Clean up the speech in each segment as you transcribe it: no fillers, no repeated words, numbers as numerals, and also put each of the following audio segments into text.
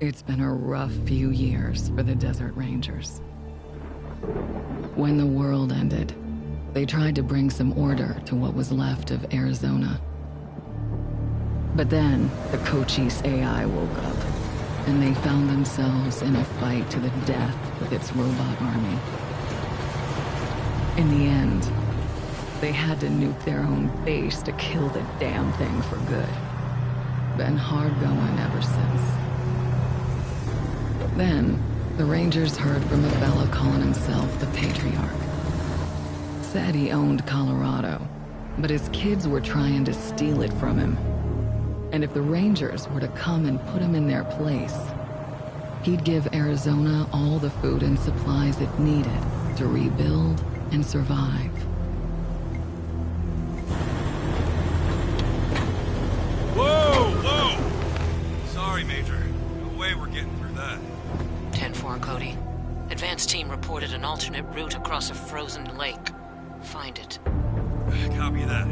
It's been a rough few years for the Desert Rangers. When the world ended, they tried to bring some order to what was left of Arizona. But then, the Cochise AI woke up, and they found themselves in a fight to the death with its robot army. In the end, they had to nuke their own base to kill the damn thing for good. Been hard going ever since. Then, the Rangers heard from a fella calling himself the Patriarch. Said he owned Colorado, but his kids were trying to steal it from him. And if the Rangers were to come and put him in their place, he'd give Arizona all the food and supplies it needed to rebuild and survive. Whoa! Sorry, Major. No way we're getting through that. 10-4, Cody. Advance team reported an alternate route across a frozen lake. Find it. Copy that.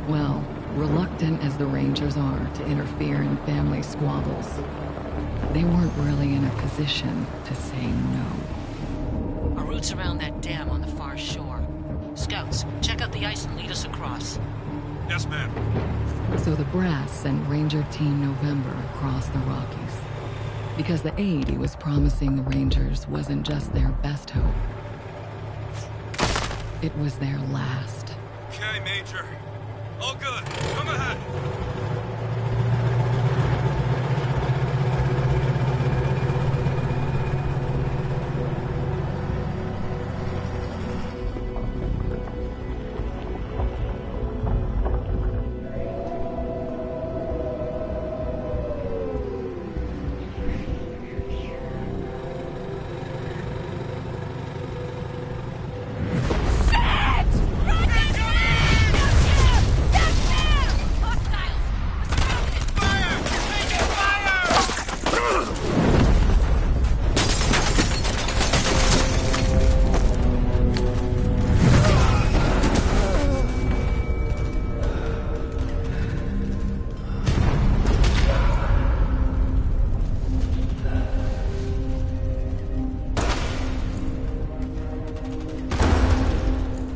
Well, reluctant as the Rangers are to interfere in family squabbles, they weren't really in a position to say no. Our route's around that dam on the far shore. Scouts, check out the ice and lead us across. Yes, ma'am. So the brass sent Ranger Team November across the Rockies, because the aid he was promising the Rangers wasn't just their best hope. It was their last. Okay, Major. All good. Come ahead.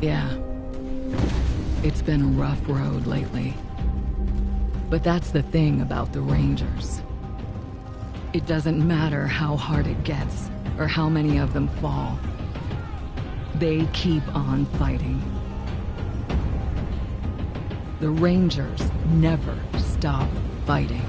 Yeah. It's been a rough road lately. But that's the thing about the Rangers. It doesn't matter how hard it gets, or how many of them fall. They keep on fighting. The Rangers never stop fighting.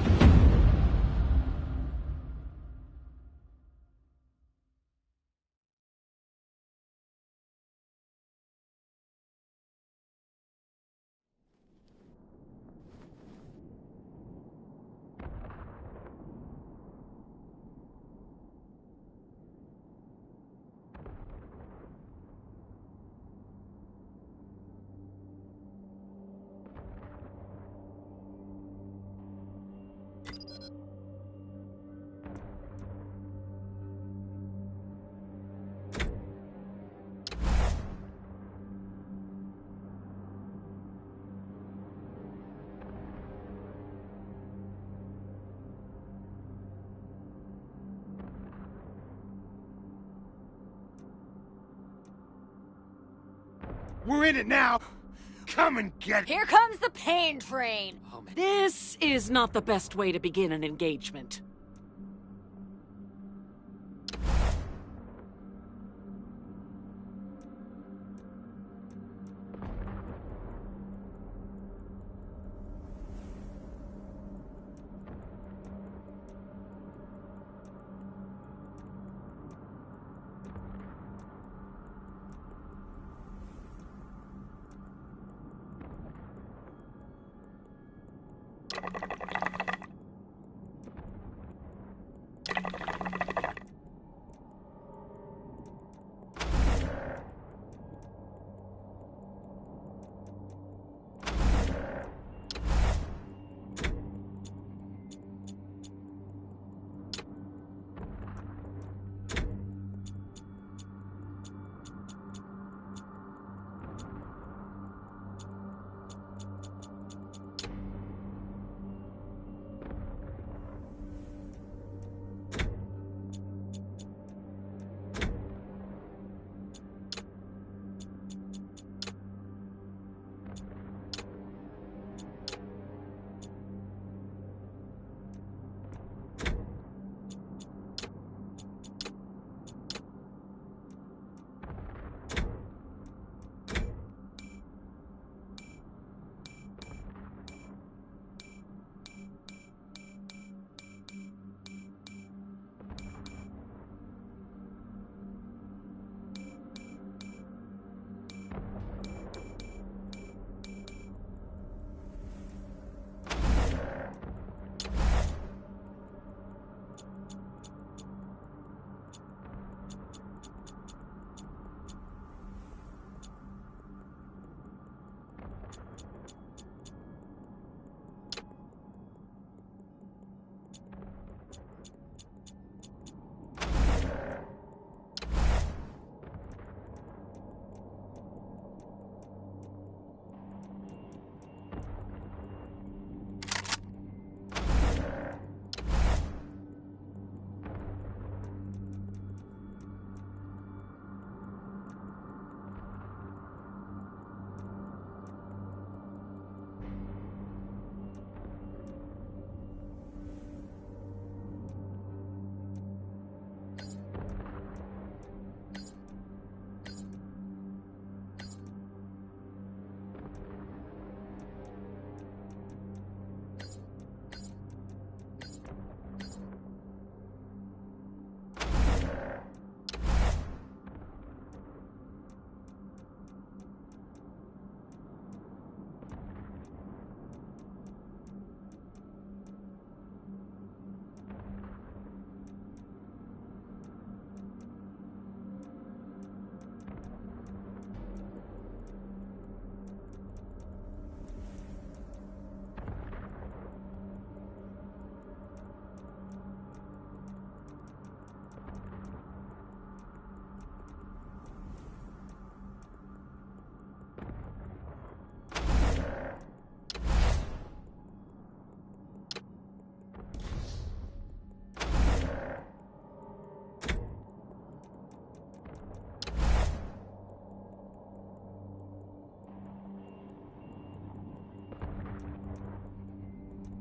We're in it now! Come and get it! Here comes the pain train! This is not the best way to begin an engagement.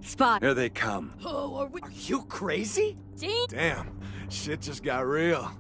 Spot. Here they come. Oh, are you crazy? Damn, shit just got real.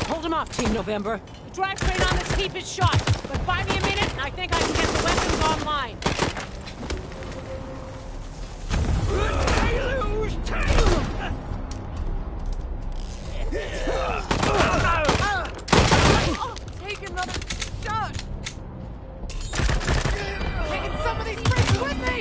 Hold him off, Team November. The drivetrain on this heap is shot, but buy me a minute and I think I can get the weapons online. Take another shot! Taking some of these freaks with me!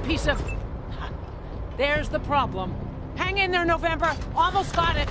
Piece of... There's the problem. Hang in there, November. Almost got it.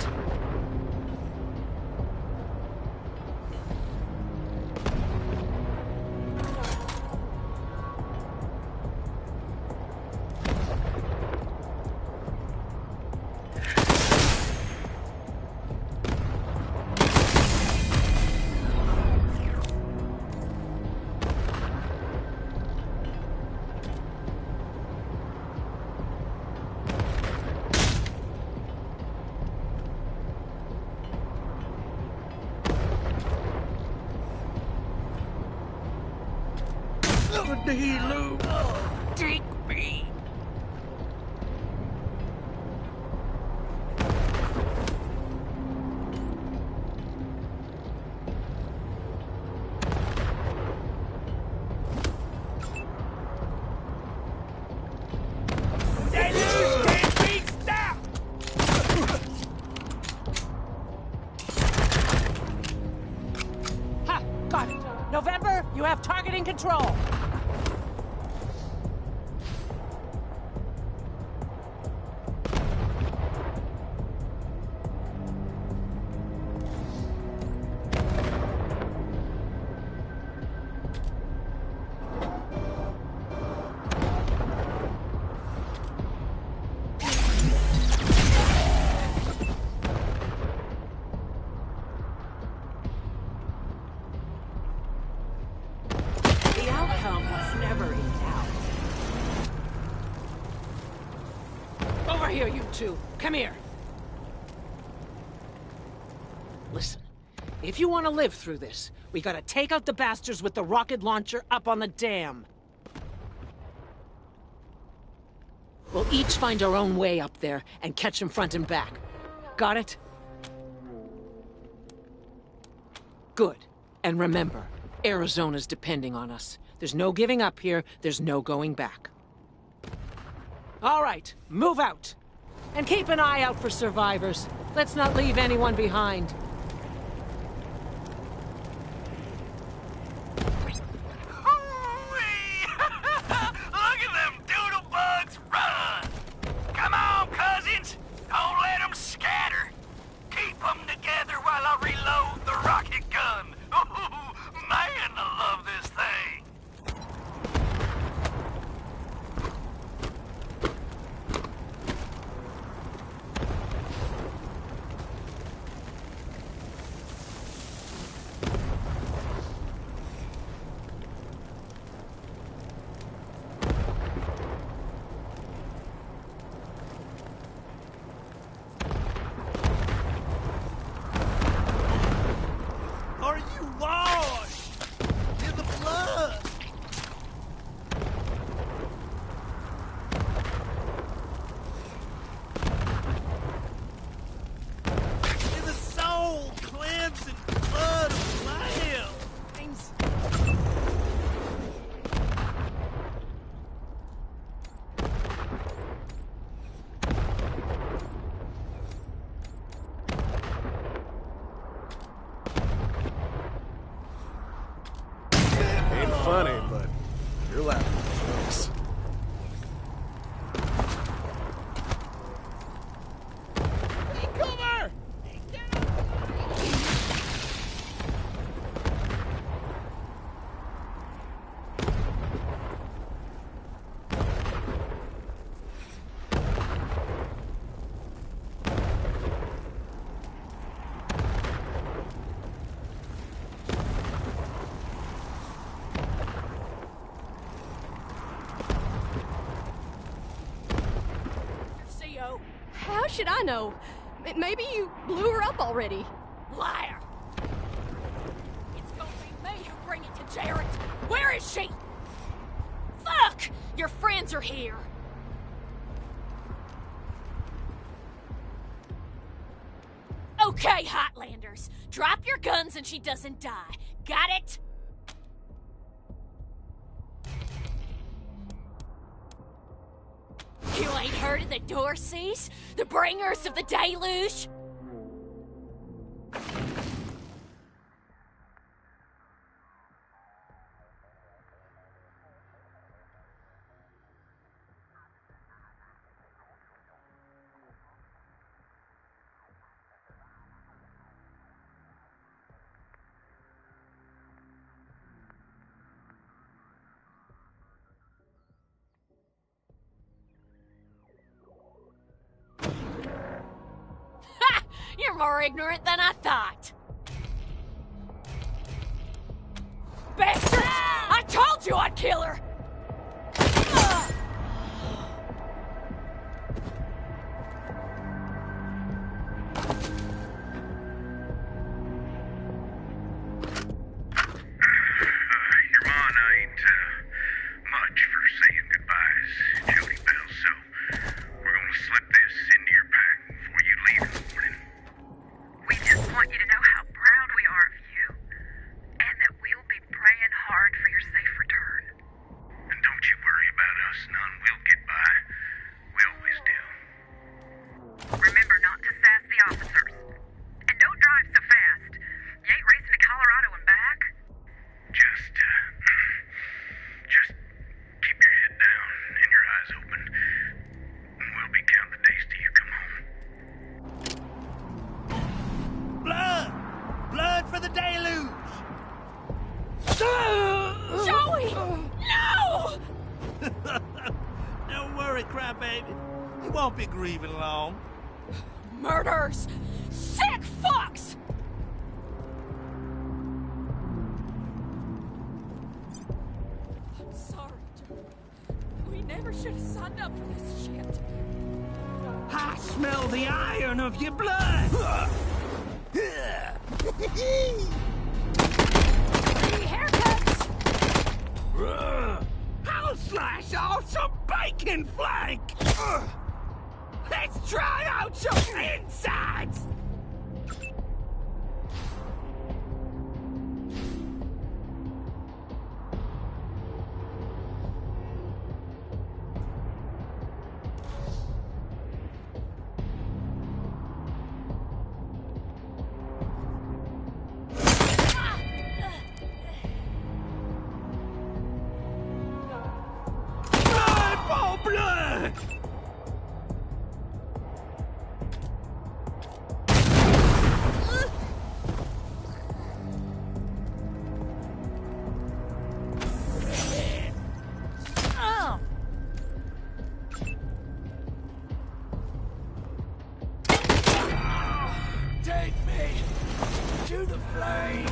Take me. Deluge can't be stopped! Ha! Got it. November, you have targeting control. Here, you two. Come here. Listen, if you want to live through this, we gotta take out the bastards with the rocket launcher up on the dam. We'll each find our own way up there and catch them front and back. Got it? Good. And remember, Arizona's depending on us. There's no giving up here, there's no going back. All right, move out. And keep an eye out for survivors. Let's not leave anyone behind. Look at them doodle bugs run! Come on, cousins! Don't let them scatter! Keep them together while I reload the rocket gun! Ooh, man, I love this thing! Funny, but you're laughing at us. Take cover! How should I know? Maybe you blew her up already. Liar! It's gonna be me who bring it to Jarrett. Where is she? Fuck! Your friends are here. Okay, Hotlanders. Drop your guns and she doesn't die. Got it? You ain't heard of the Dorseys? The bringers of the deluge? You're more ignorant than I thought. Bastards! I told you I'd kill her! worry, crybaby. You won't be grieving long. Murders! Sick fucks! I'm sorry, Joe. We never should have signed up for this shit. I smell the iron of your blood! Free haircuts! I'll slice off some bacon flank! Let's try out some insides! Blood for blood! Take me to the flame!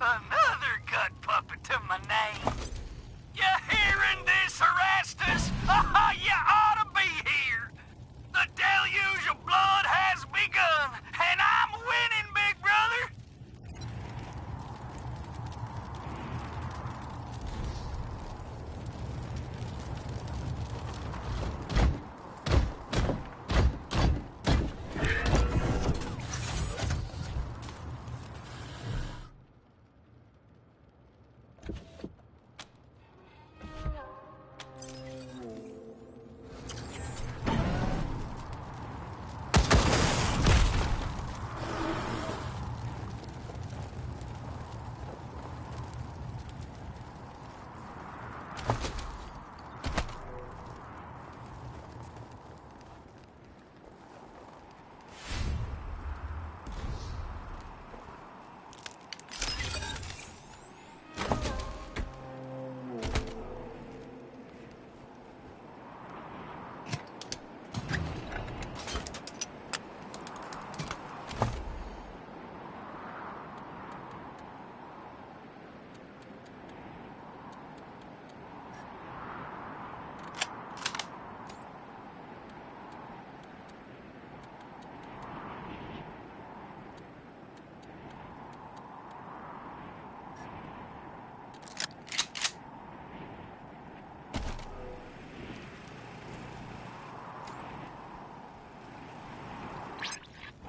Another gut puppet to my name. You hearing this, Erastus? You ought to be here. The deluge of blood has begun, and I'm winning, big brother.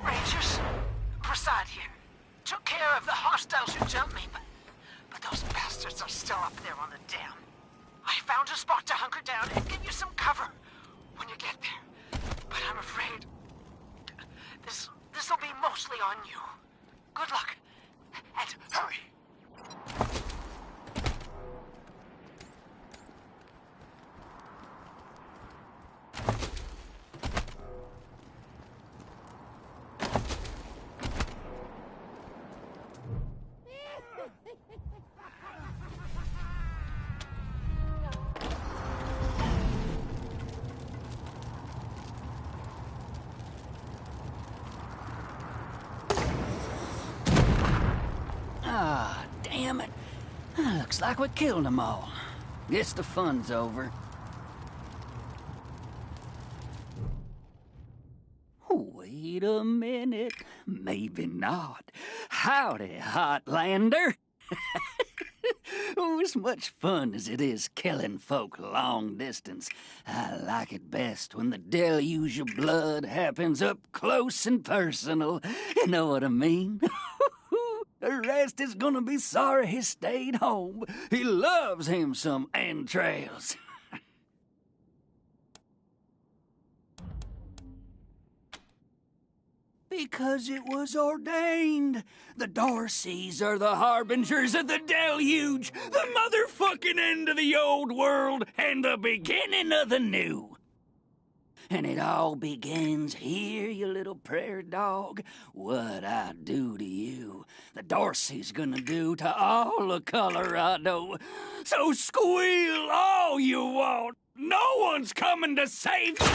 Rangers, Prasad here. Took care of the hostiles who jumped me, but those bastards are still up there on the dam. I found a spot to hunker down and give you some cover when you get there. But I'm afraid this'll be mostly on you. Good luck, and hurry. Ah, damn it. Looks like we killed them all. Guess the fun's over. Wait a minute. Maybe not. Howdy, Hotlander. Oh, as much fun as it is killing folk long distance, I like it best when the deluge of blood happens up close and personal. You know what I mean? The rest is gonna be sorry he stayed home. He loves him some entrails. Because it was ordained. The Darcys are the harbingers of the deluge, the motherfucking end of the old world, and the beginning of the new. And it all begins here, you little prairie dog. What I do to you, the Darcy's gonna do to all of Colorado. So squeal all you want. No one's coming to save you.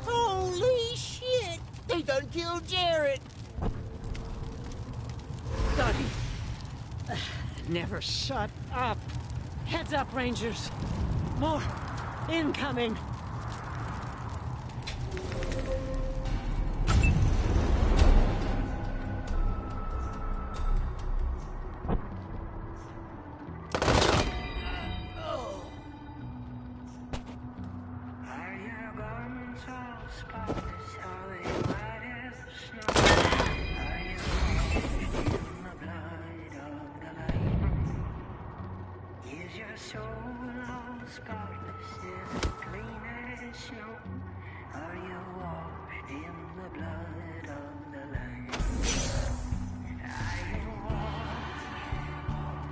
Holy shit! They done killed Jarrett! Bloody. Never shut up. Heads up, Rangers. More incoming.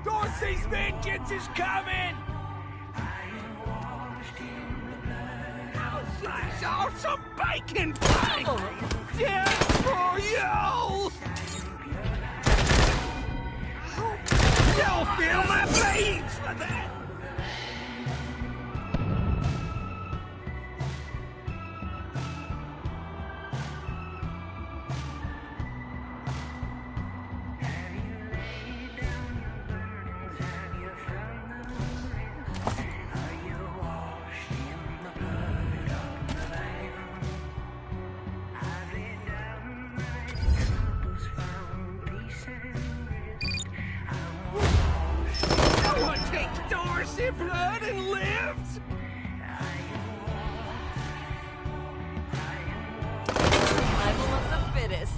Dorsey's vengeance is coming! I'll slice off some bacon pie! Death for you! You'll feel my bleeds for that! Blood and lived? Survival of the fittest.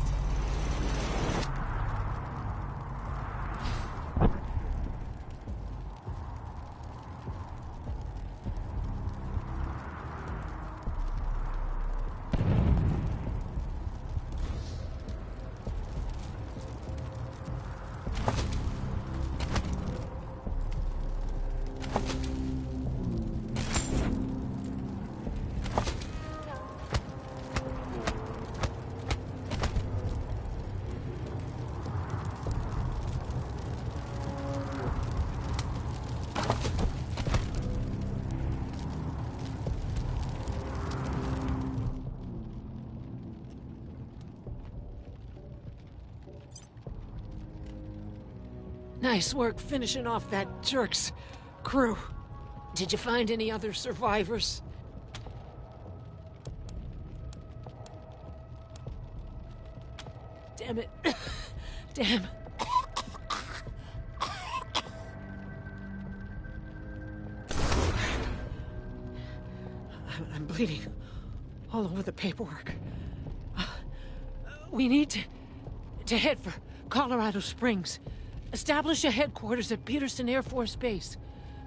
Nice work finishing off that jerk's crew. Did you find any other survivors? Damn it. Damn. I'm bleeding all over the paperwork. We need to head for Colorado Springs. Establish a headquarters at Peterson Air Force Base.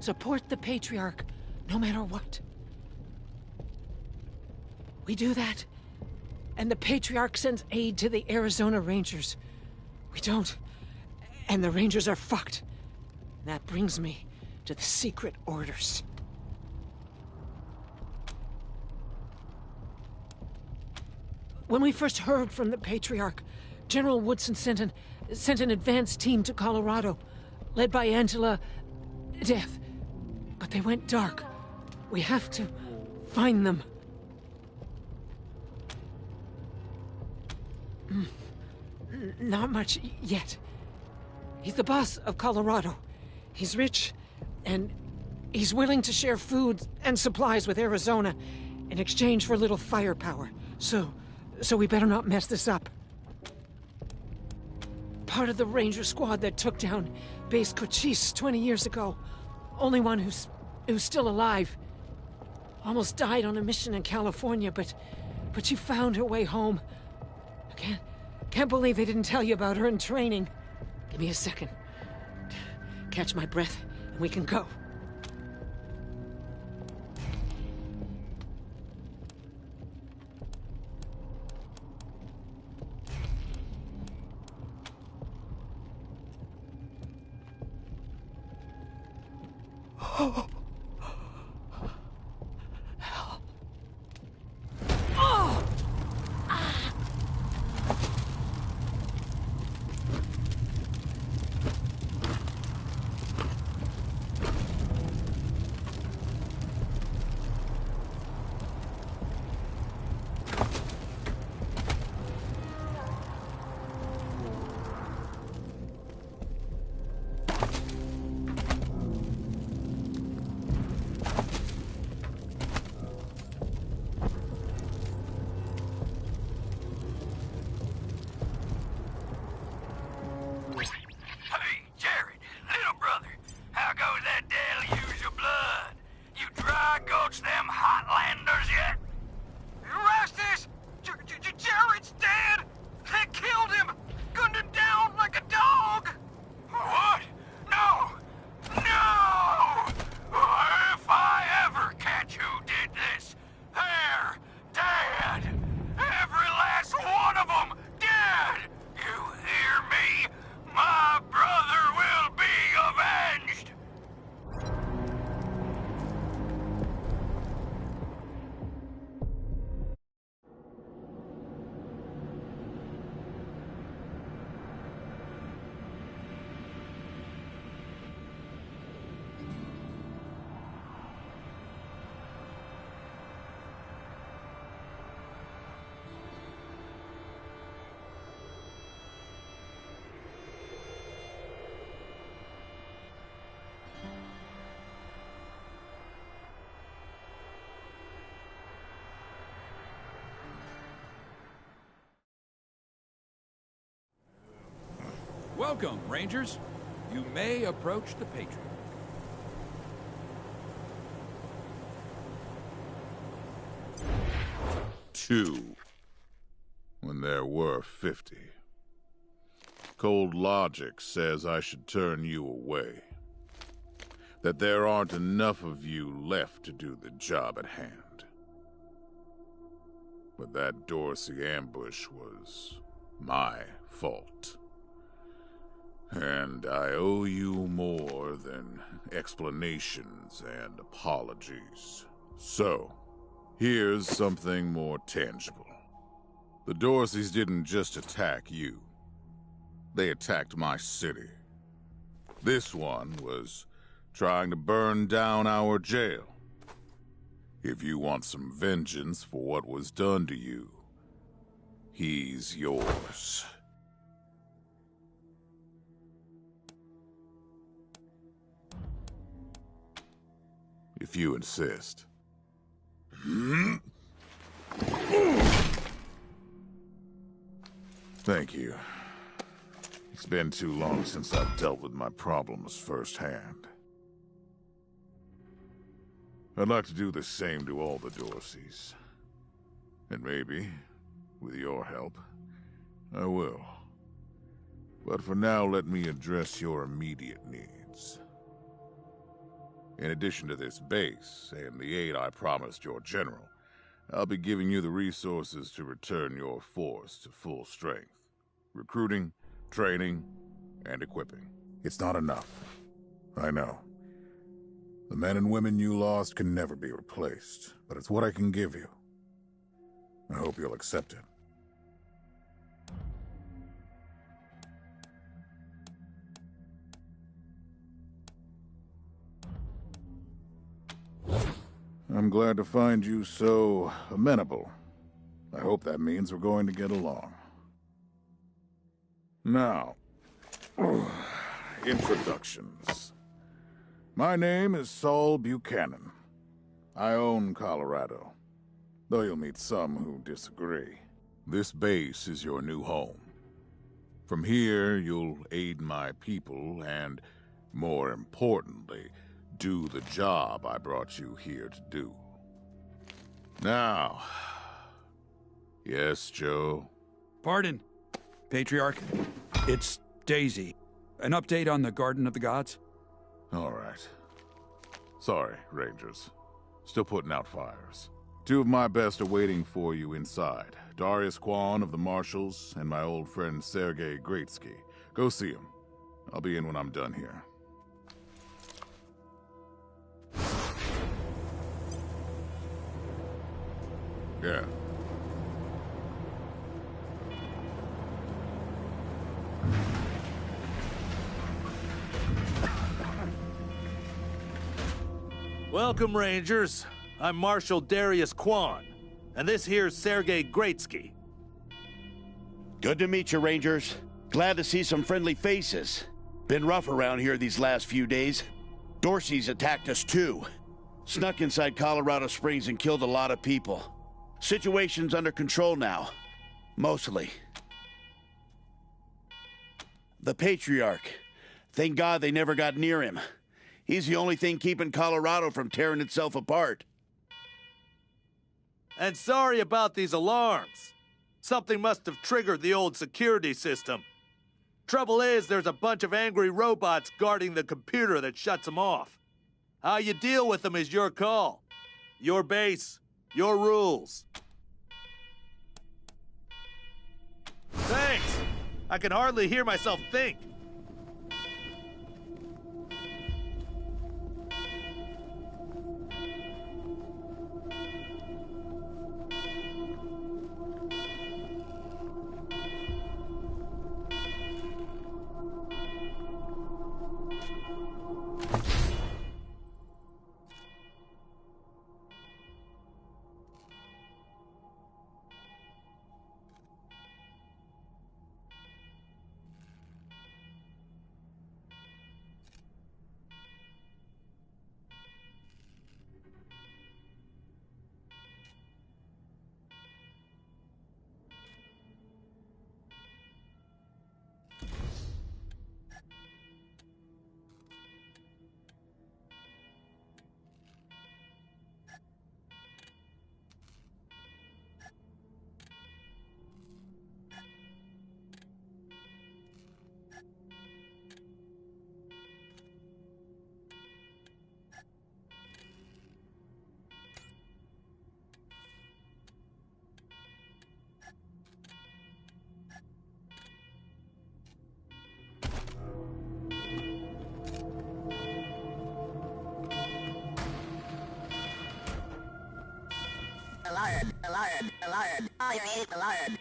Support the Patriarch, no matter what. We do that, and the Patriarch sends aid to the Arizona Rangers. We don't, and the Rangers are fucked. That brings me to the secret orders. When we first heard from the Patriarch, General Woodson sent an advance team to Colorado, led by Angela Death. But they went dark. We have to find them. Not much yet. He's the boss of Colorado. He's rich, and he's willing to share food and supplies with Arizona in exchange for a little firepower. So we better not mess this up. Part of the Ranger squad that took down Base Cochise 20 years ago. Only one who's still alive. Almost died on a mission in California, but she found her way home. I can't believe they didn't tell you about her in training. Give me a second. Catch my breath, and we can go. Welcome, Rangers. You may approach the Patriot. Two, when there were 50. Cold logic says I should turn you away. That there aren't enough of you left to do the job at hand. But that Dorsey ambush was my fault. And I owe you more than explanations and apologies. So, here's something more tangible. The Dorseys didn't just attack you. They attacked my city. This one was trying to burn down our jail. If you want some vengeance for what was done to you, he's yours. If you insist. Thank you. It's been too long since I've dealt with my problems firsthand. I'd like to do the same to all the Dorseys. And maybe, with your help, I will. But for now, let me address your immediate needs. In addition to this base, and the aid I promised your general, I'll be giving you the resources to return your force to full strength. Recruiting, training, and equipping. It's not enough. I know. The men and women you lost can never be replaced, but it's what I can give you. I hope you'll accept it. I'm glad to find you so amenable. I hope that means we're going to get along. Now, introductions. My name is Saul Buchanan. I own Colorado, though you'll meet some who disagree. This base is your new home. From here, you'll aid my people and, more importantly, do the job I brought you here to do. Now... Yes, Joe? Pardon, Patriarch. It's Daisy. An update on the Garden of the Gods? All right. Sorry, Rangers. Still putting out fires. Two of my best are waiting for you inside. Darius Kwan of the Marshals and my old friend Sergei Greatsky. Go see him. I'll be in when I'm done here. Yeah. Welcome, Rangers. I'm Marshal Darius Kwan, and this here's Sergei Greatsky. Good to meet you, Rangers. Glad to see some friendly faces. Been rough around here these last few days. Dorsey's attacked us too. Snuck inside Colorado Springs and killed a lot of people. Situation's under control now. Mostly. The Patriarch. Thank God they never got near him. He's the only thing keeping Colorado from tearing itself apart. And sorry about these alarms. Something must have triggered the old security system. Trouble is, there's a bunch of angry robots guarding the computer that shuts them off. How you deal with them is your call. Your base, your rules. Thanks. I can hardly hear myself think. Alarm. Fire 8 alarm.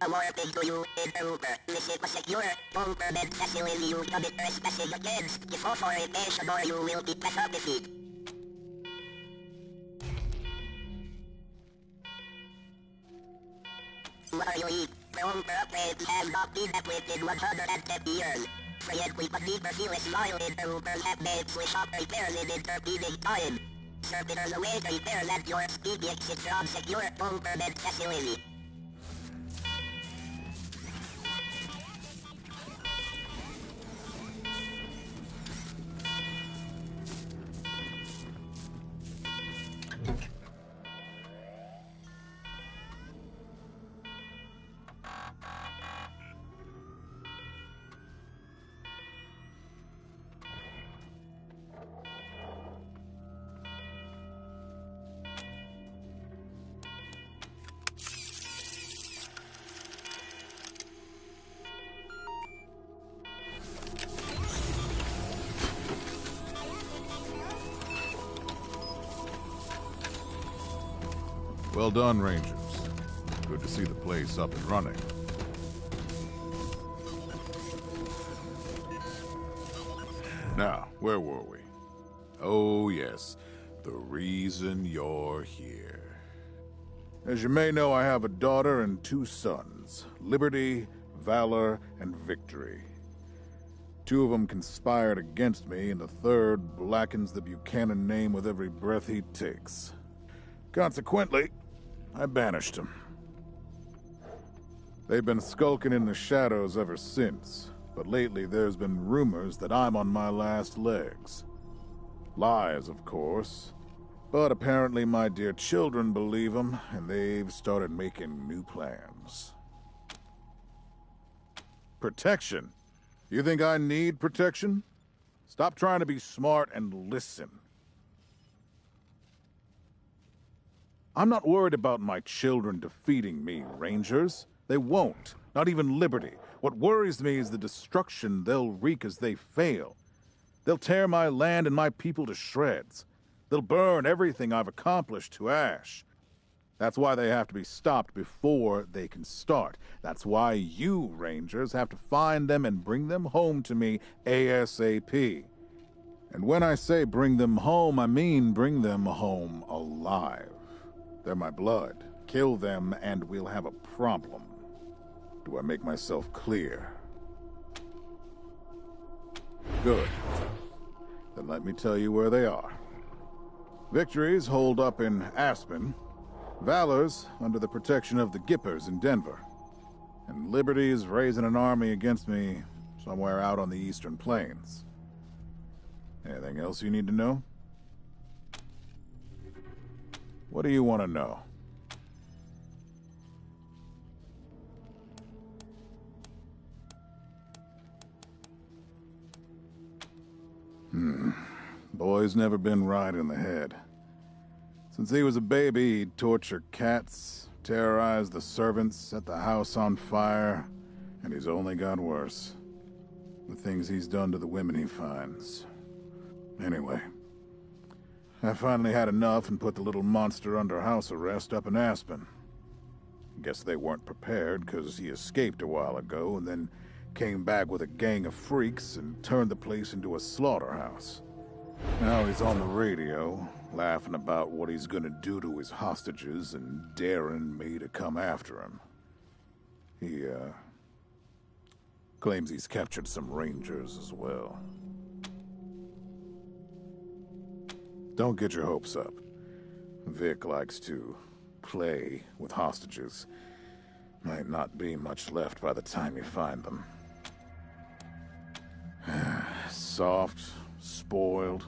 A warning to you, intruder. Visit a secure, non-permit facility you commit trespassing against. Before foreignation or you will be prohibited. What you eat? Proper upgrades have not been equipped in 110 years. Frequently refuels loyal intruders have made switch up repairs in intervening time. Servitors await repairs at your speedy exit from secure non-permit facility. Well done, Rangers. Good to see the place up and running. Now, where were we? Oh, yes. The reason you're here. As you may know, I have a daughter and two sons, Liberty valor, and victory. 2 of them conspired against me, and the third blackens the Buchanan name with every breath he takes. Consequently, I banished him. They've been skulking in the shadows ever since, but lately there's been rumors that I'm on my last legs. Lies, of course, but apparently my dear children believe them, and they've started making new plans. Protection? You think I need protection? Stop trying to be smart and listen. I'm not worried about my children defeating me, Rangers. They won't. Not even Liberty. What worries me is the destruction they'll wreak as they fail. They'll tear my land and my people to shreds. They'll burn everything I've accomplished to ash. That's why they have to be stopped before they can start. That's why you, Rangers, have to find them and bring them home to me ASAP. And when I say bring them home, I mean bring them home alive. They're my blood. Kill them and we'll have a problem. Do I make myself clear? Good. Then let me tell you where they are. Victory's holed up in Aspen. Valor's under the protection of the Gippers in Denver. And Liberty's raising an army against me somewhere out on the Eastern Plains. Anything else you need to know? What do you want to know? Boy's never been right in the head. Since he was a baby, he'd torture cats, terrorize the servants, set the house on fire, and he's only got worse. The things he's done to the women he finds. Anyway, I finally had enough and put the little monster under house arrest up in Aspen. Guess they weren't prepared, because he escaped a while ago and then came back with a gang of freaks and turned the place into a slaughterhouse. Now he's on the radio, laughing about what he's gonna do to his hostages and daring me to come after him. He, claims he's captured some Rangers as well. Don't get your hopes up. Vic likes to play with hostages. Might not be much left by the time you find them. Soft, spoiled,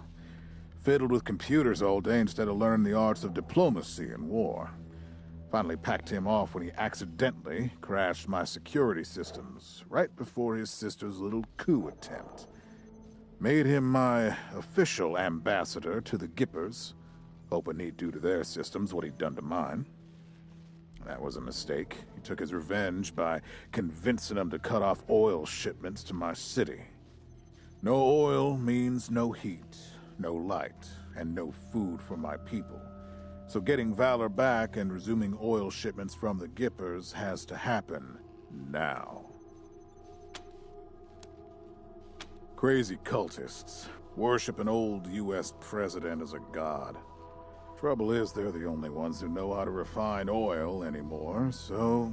fiddled with computers all day instead of learning the arts of diplomacy and war. Finally packed him off when he accidentally crashed my security systems right before his sister's little coup attempt. Made him my official ambassador to the Gippers, hoping he'd do to their systems what he'd done to mine. That was a mistake. He took his revenge by convincing them to cut off oil shipments to my city. No oil means no heat, no light, and no food for my people. So getting Valor back and resuming oil shipments from the Gippers has to happen now. Crazy cultists worship an old U.S. president as a god. Trouble is, they're the only ones who know how to refine oil anymore, so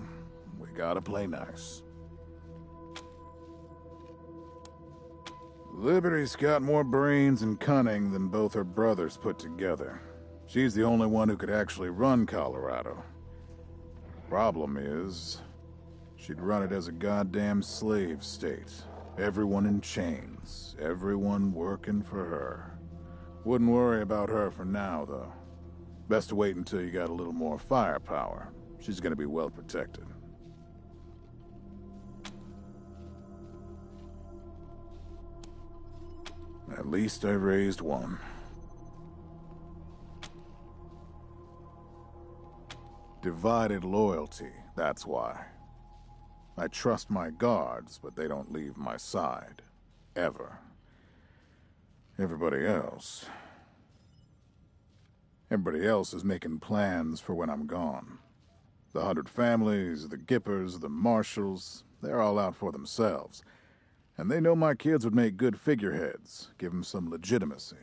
we gotta play nice. Liberty's got more brains and cunning than both her brothers put together. She's the only one who could actually run Colorado. Problem is, she'd run it as a goddamn slave state. Everyone in chains, everyone working for her. Wouldn't worry about her for now, though. Best to wait until you got a little more firepower. She's gonna be well protected. At least I raised one. Divided loyalty, that's why. I trust my guards, but they don't leave my side. Ever. Everybody else is making plans for when I'm gone. The 100 families, the Gippers, the Marshals, they're all out for themselves. And they know my kids would make good figureheads, give them some legitimacy.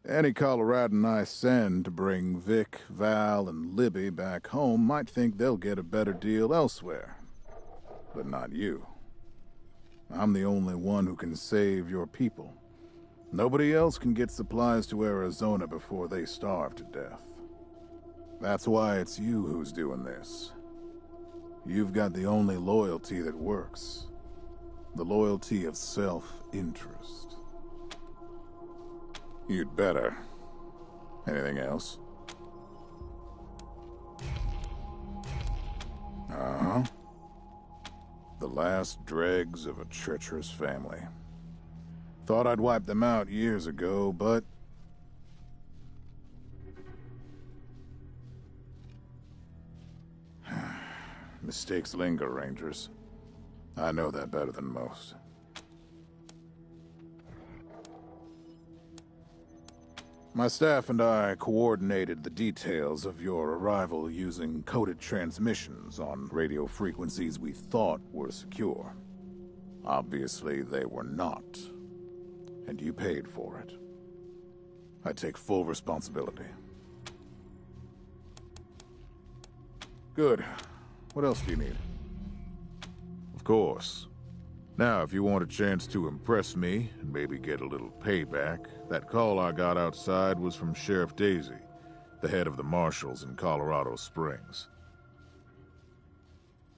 Any Coloradan I send to bring Vic, Val, and Libby back home might think they'll get a better deal elsewhere. but not you. I'm the only one who can save your people. Nobody else can get supplies to Arizona before they starve to death. That's why it's you who's doing this. You've got the only loyalty that works. The loyalty of self-interest. You'd better. Anything else? Uh-huh. The last dregs of a treacherous family. Thought I'd wiped them out years ago, but... mistakes linger, Rangers. I know that better than most. My staff and I coordinated the details of your arrival using coded transmissions on radio frequencies we thought were secure. Obviously, they were not. And you paid for it. I take full responsibility. Good. What else do you need? Of course. Now, if you want a chance to impress me, and maybe get a little payback, that call I got outside was from Sheriff Daisy, the head of the Marshals in Colorado Springs.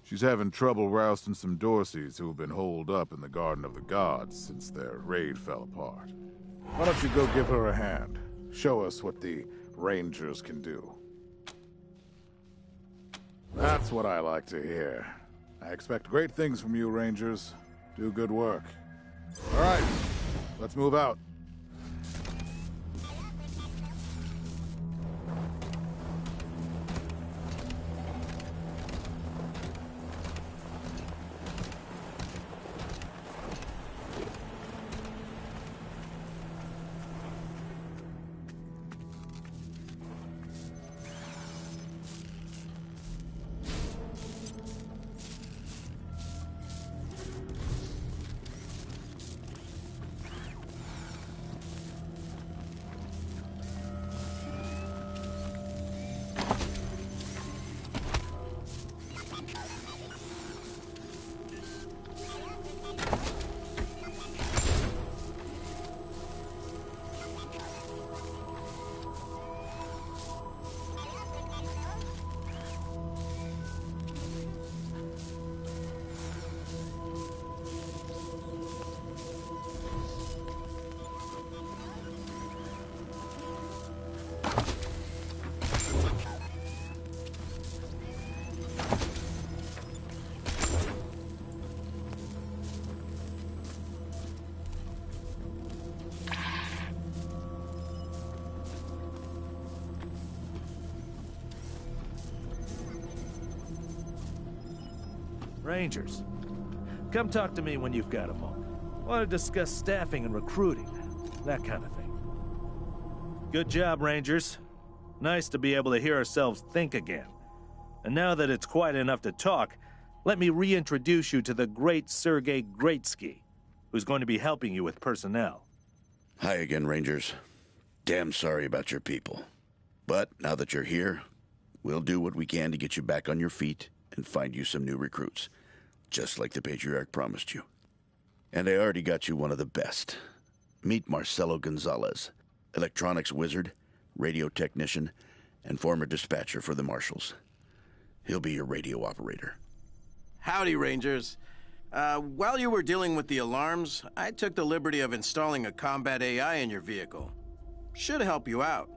She's having trouble rousting some Dorseys who have been holed up in the Garden of the Gods since their raid fell apart. Why don't you go give her a hand? Show us what the Rangers can do. That's what I like to hear. I expect great things from you, Rangers. Do good work. All right, let's move out. Rangers, come talk to me when you've got a moment. Want to discuss staffing and recruiting, that kind of thing. Good job, Rangers. Nice to be able to hear ourselves think again. And now that it's quiet enough to talk, let me reintroduce you to the great Sergei Greatsky, who's going to be helping you with personnel. Hi again, Rangers. Damn sorry about your people. But now that you're here, we'll do what we can to get you back on your feet and find you some new recruits, just like the Patriarch promised you. And I already got you one of the best. Meet Marcelo Gonzalez, electronics wizard, radio technician, and former dispatcher for the Marshals. He'll be your radio operator. Howdy, Rangers. While you were dealing with the alarms, I took the liberty of installing a combat AI in your vehicle. Should help you out.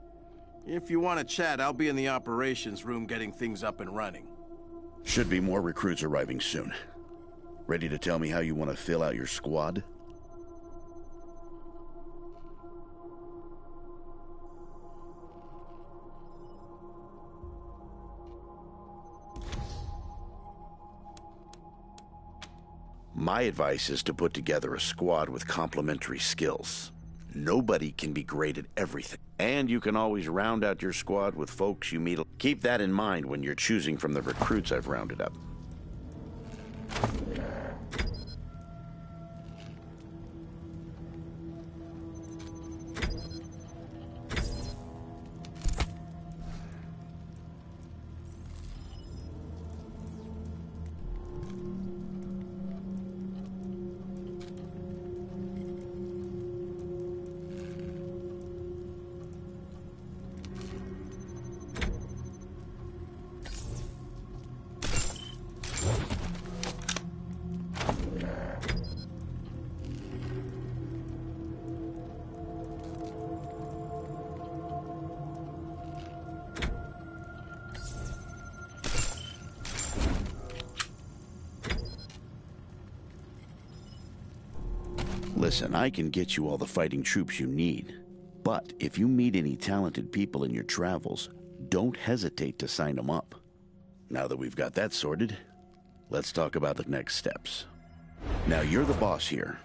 If you want to chat, I'll be in the operations room getting things up and running. Should be more recruits arriving soon. Ready to tell me how you want to fill out your squad? My advice is to put together a squad with complementary skills. Nobody can be great at everything. And you can always round out your squad with folks you meet. Keep that in mind when you're choosing from the recruits I've rounded up. Listen, I can get you all the fighting troops you need. But if you meet any talented people in your travels, don't hesitate to sign them up. Now that we've got that sorted, let's talk about the next steps. Now, you're the boss here,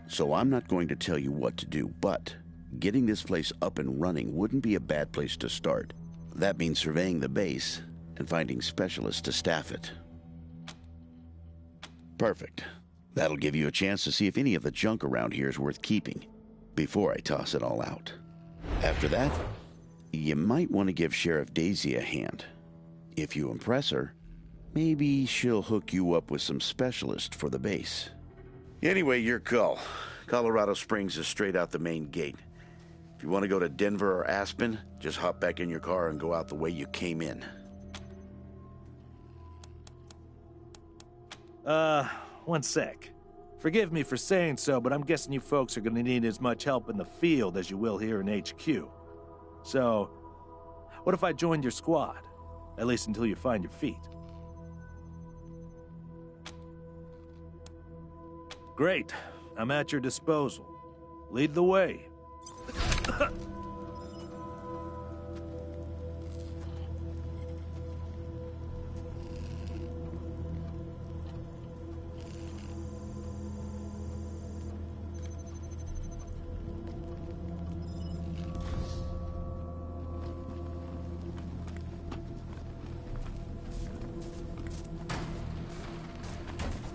so I'm not going to tell you what to do, but getting this place up and running wouldn't be a bad place to start. That means surveying the base and finding specialists to staff it. Perfect. That'll give you a chance to see if any of the junk around here is worth keeping before I toss it all out. After that, you might want to give Sheriff Daisy a hand. If you impress her, maybe she'll hook you up with some specialists for the base. Anyway, your call. Colorado Springs is straight out the main gate. If you want to go to Denver or Aspen, just hop back in your car and go out the way you came in. One sec. Forgive me for saying so, but I'm guessing you folks are gonna need as much help in the field as you will here in HQ. So, what if I joined your squad? At least until you find your feet. Great. I'm at your disposal. Lead the way.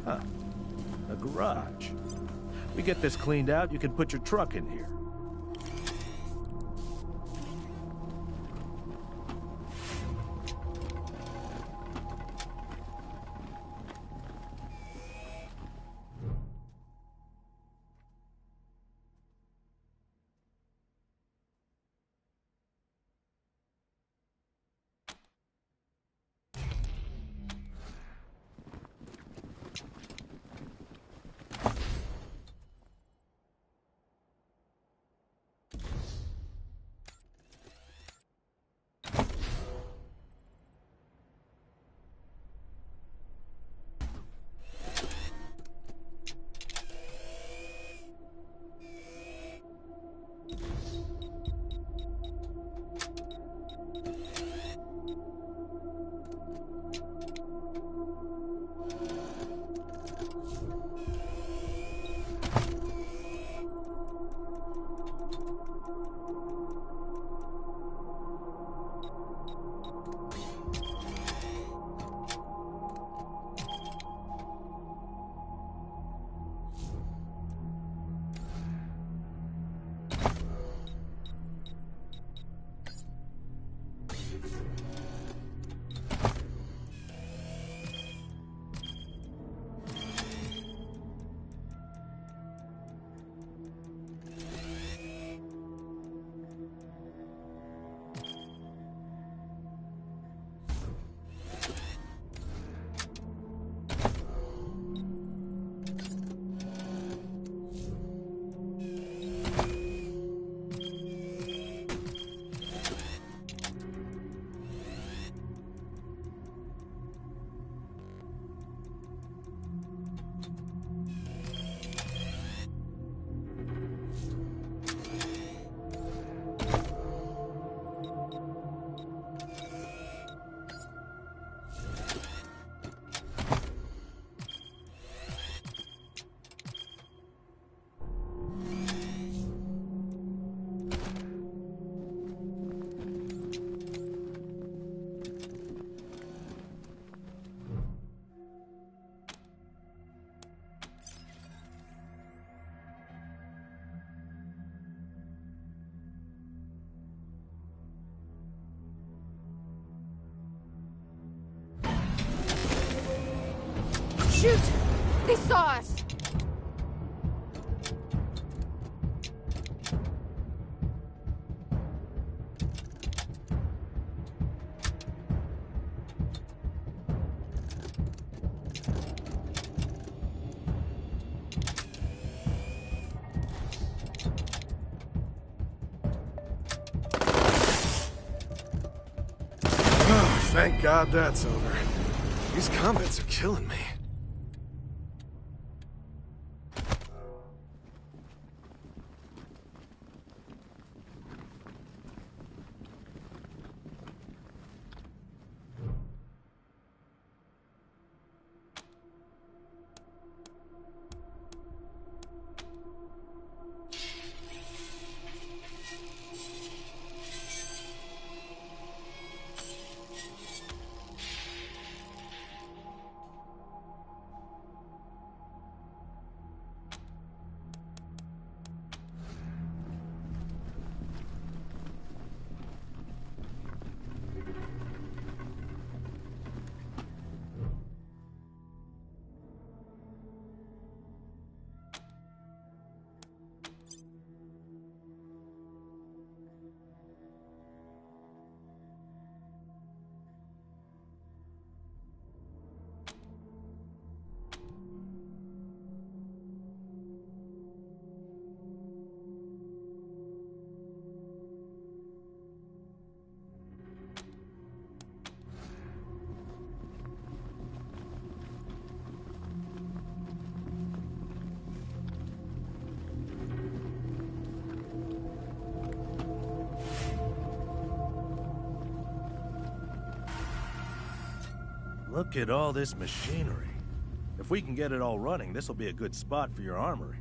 Huh. A garage. We get this cleaned out, you can put your truck in here. Shoot! They saw us! Thank God that's over. These combats are killing me. Look at all this machinery. If we can get it all running, this will be a good spot for your armory.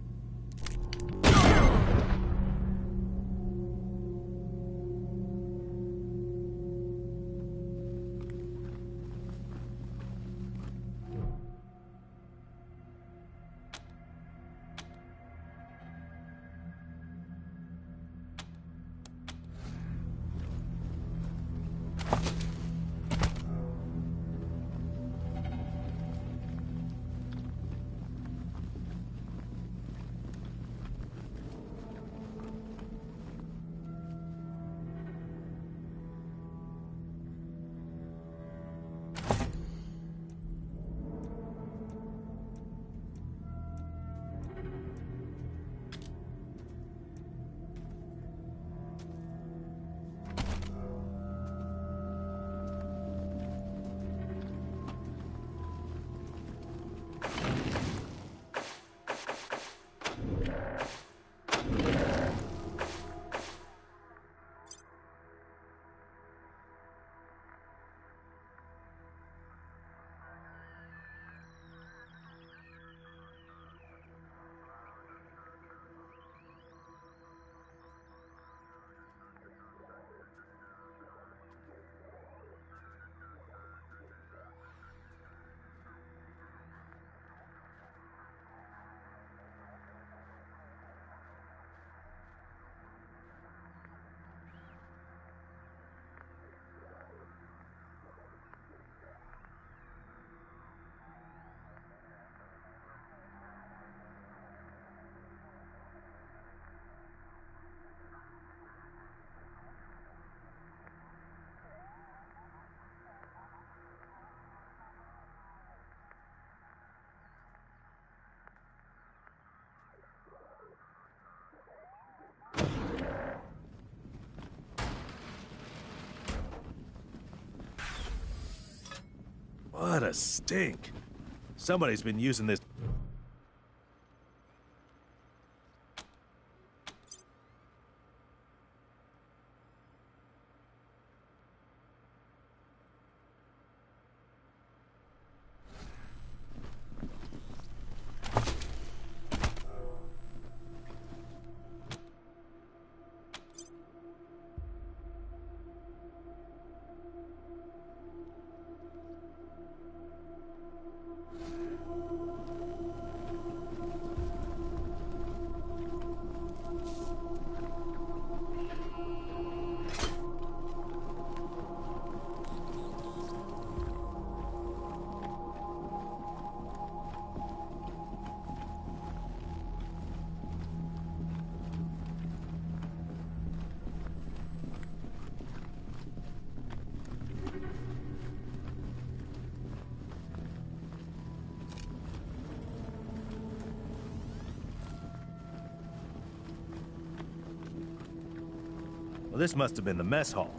What a stink. Somebody's been using this. Well, this must have been the mess hall.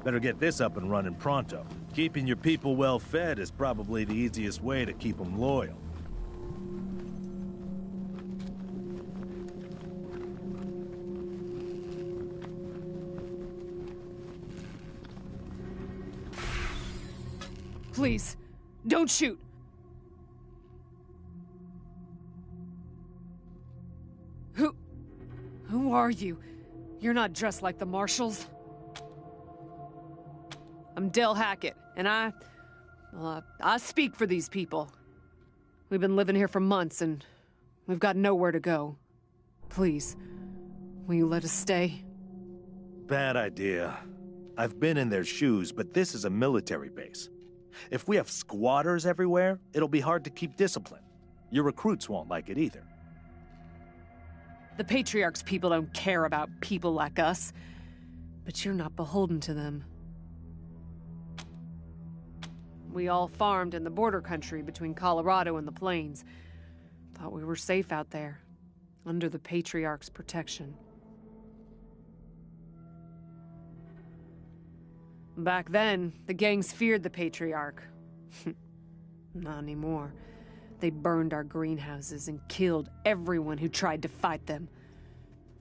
Better get this up and running pronto. Keeping your people well fed is probably the easiest way to keep them loyal. Please, don't shoot. Who are you? You're not dressed like the marshals. I'm Del Hackett, and I speak for these people. We've been living here for months, and we've got nowhere to go. Please, will you let us stay? Bad idea. I've been in their shoes, but this is a military base. If we have squatters everywhere, it'll be hard to keep discipline. Your recruits won't like it either. The Patriarch's people don't care about people like us, but you're not beholden to them. We all farmed in the border country between Colorado and the Plains. Thought we were safe out there, under the Patriarch's protection. Back then, the gangs feared the Patriarch. Not anymore. They burned our greenhouses and killed everyone who tried to fight them.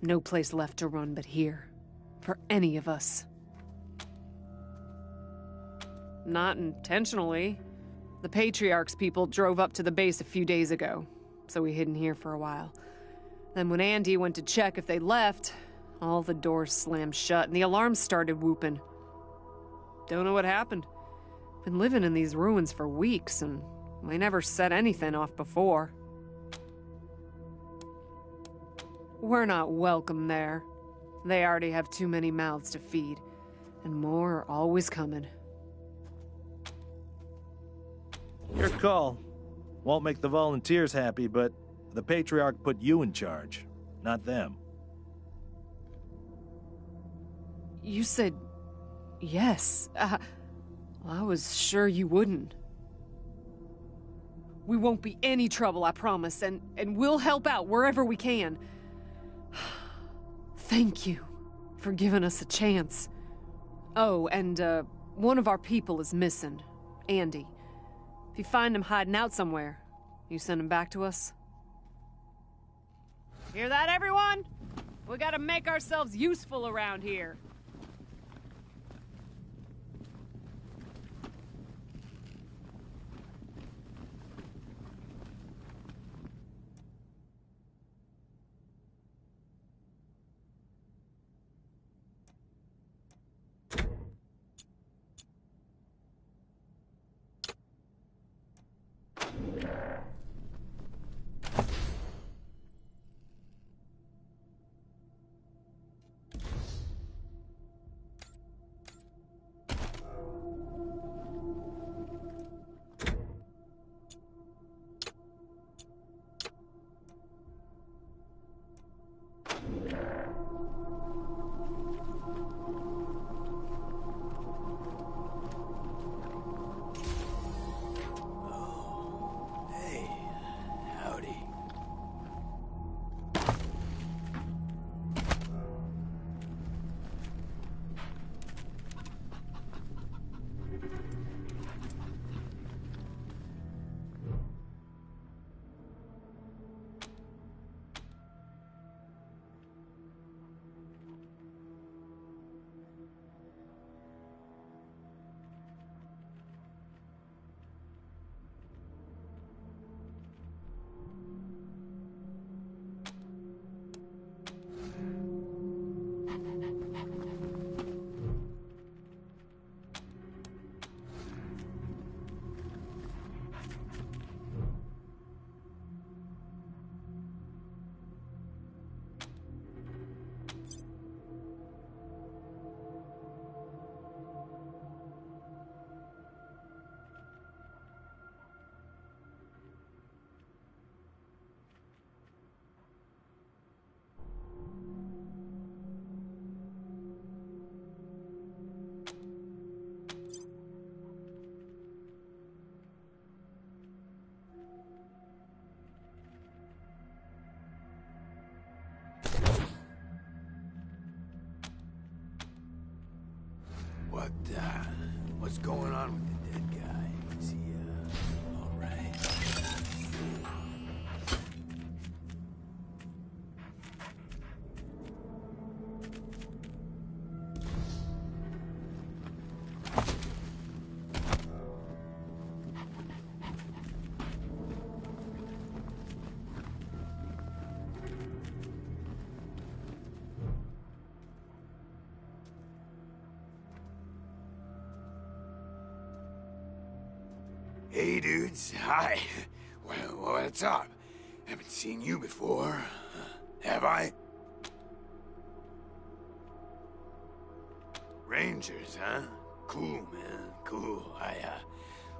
No place left to run but here, for any of us. Not intentionally. The Patriarch's people drove up to the base a few days ago, so we hid in here for a while. Then when Andy went to check if they left, all the doors slammed shut and the alarms started whooping. Don't know what happened. Been living in these ruins for weeks, and we never set anything off before. We're not welcome there. They already have too many mouths to feed, and more are always coming. Your call. Won't make the volunteers happy, but the Patriarch put you in charge, not them. You said yes. Well, I was sure you wouldn't. We won't be any trouble, I promise, and we'll help out wherever we can. Thank you for giving us a chance. Oh, and one of our people is missing, Andy. If you find him hiding out somewhere, you send him back to us? Hear that, everyone? We gotta make ourselves useful around here. What's going on with the dead guy? Is he, all right? Hey, dudes. Hi. Well, what's up? Haven't seen you before. Have I? Rangers, huh? Cool, man. Cool. I,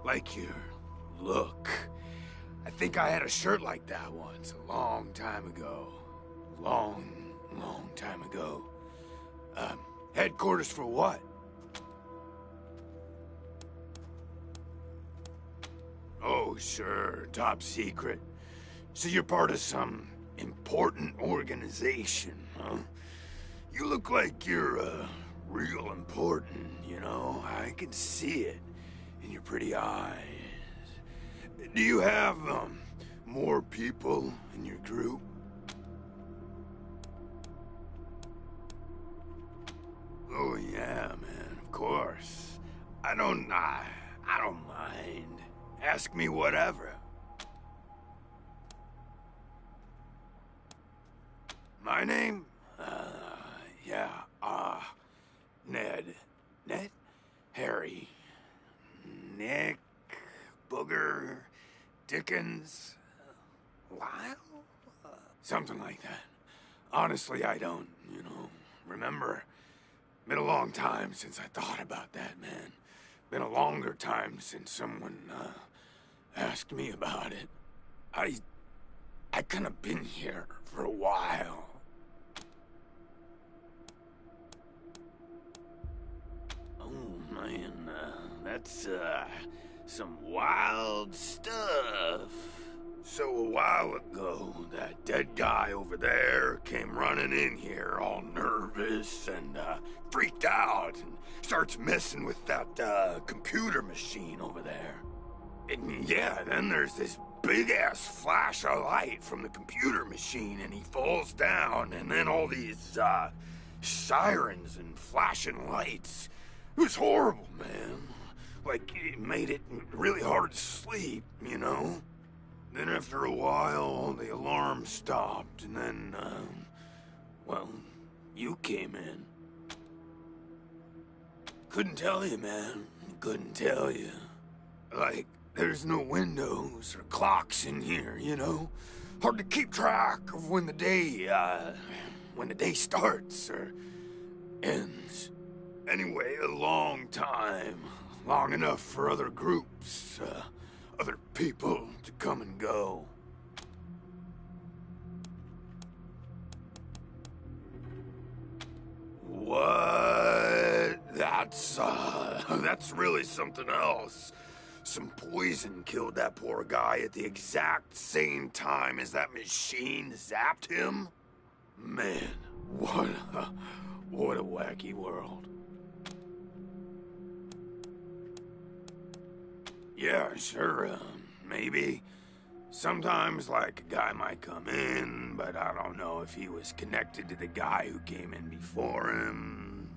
like your look. I think I had a shirt like that once, a long time ago. Long time ago. Headquarters for what? Oh, sure. Top secret. So you're part of some important organization, huh? You look like you're, real important, you know? I can see it in your pretty eyes. Do you have, more people in your group? Oh, yeah, man, of course. I don't mind. ask me whatever. My name? Ned. Ned? Harry. Nick. Booger. Dickens. Lyle? Something like that. Honestly, I don't, remember. Been a long time since I thought about that, man. Been a longer time since someone, asked me about it. I kinda been here for a while. Oh, man, that's, some wild stuff. So a while ago, that dead guy over there came running in here all nervous and, freaked out and starts messing with that, computer machine over there. And yeah, then there's this big-ass flash of light from the computer machine and he falls down and then all these, sirens and flashing lights. It was horrible, man. Like, it made it really hard to sleep, Then after a while, the alarm stopped, and then, you came in. Couldn't tell you, man. Couldn't tell you. Like, there's no windows or clocks in here, Hard to keep track of when the day starts or ends. Anyway, a long time. Long enough for other groups, other people to come and go. What? That's really something else. Some poison killed that poor guy at the exact same time as that machine zapped him? Man, what a wacky world. Yeah, sure, maybe. Sometimes, like, a guy might come in, but I don't know if he was connected to the guy who came in before him,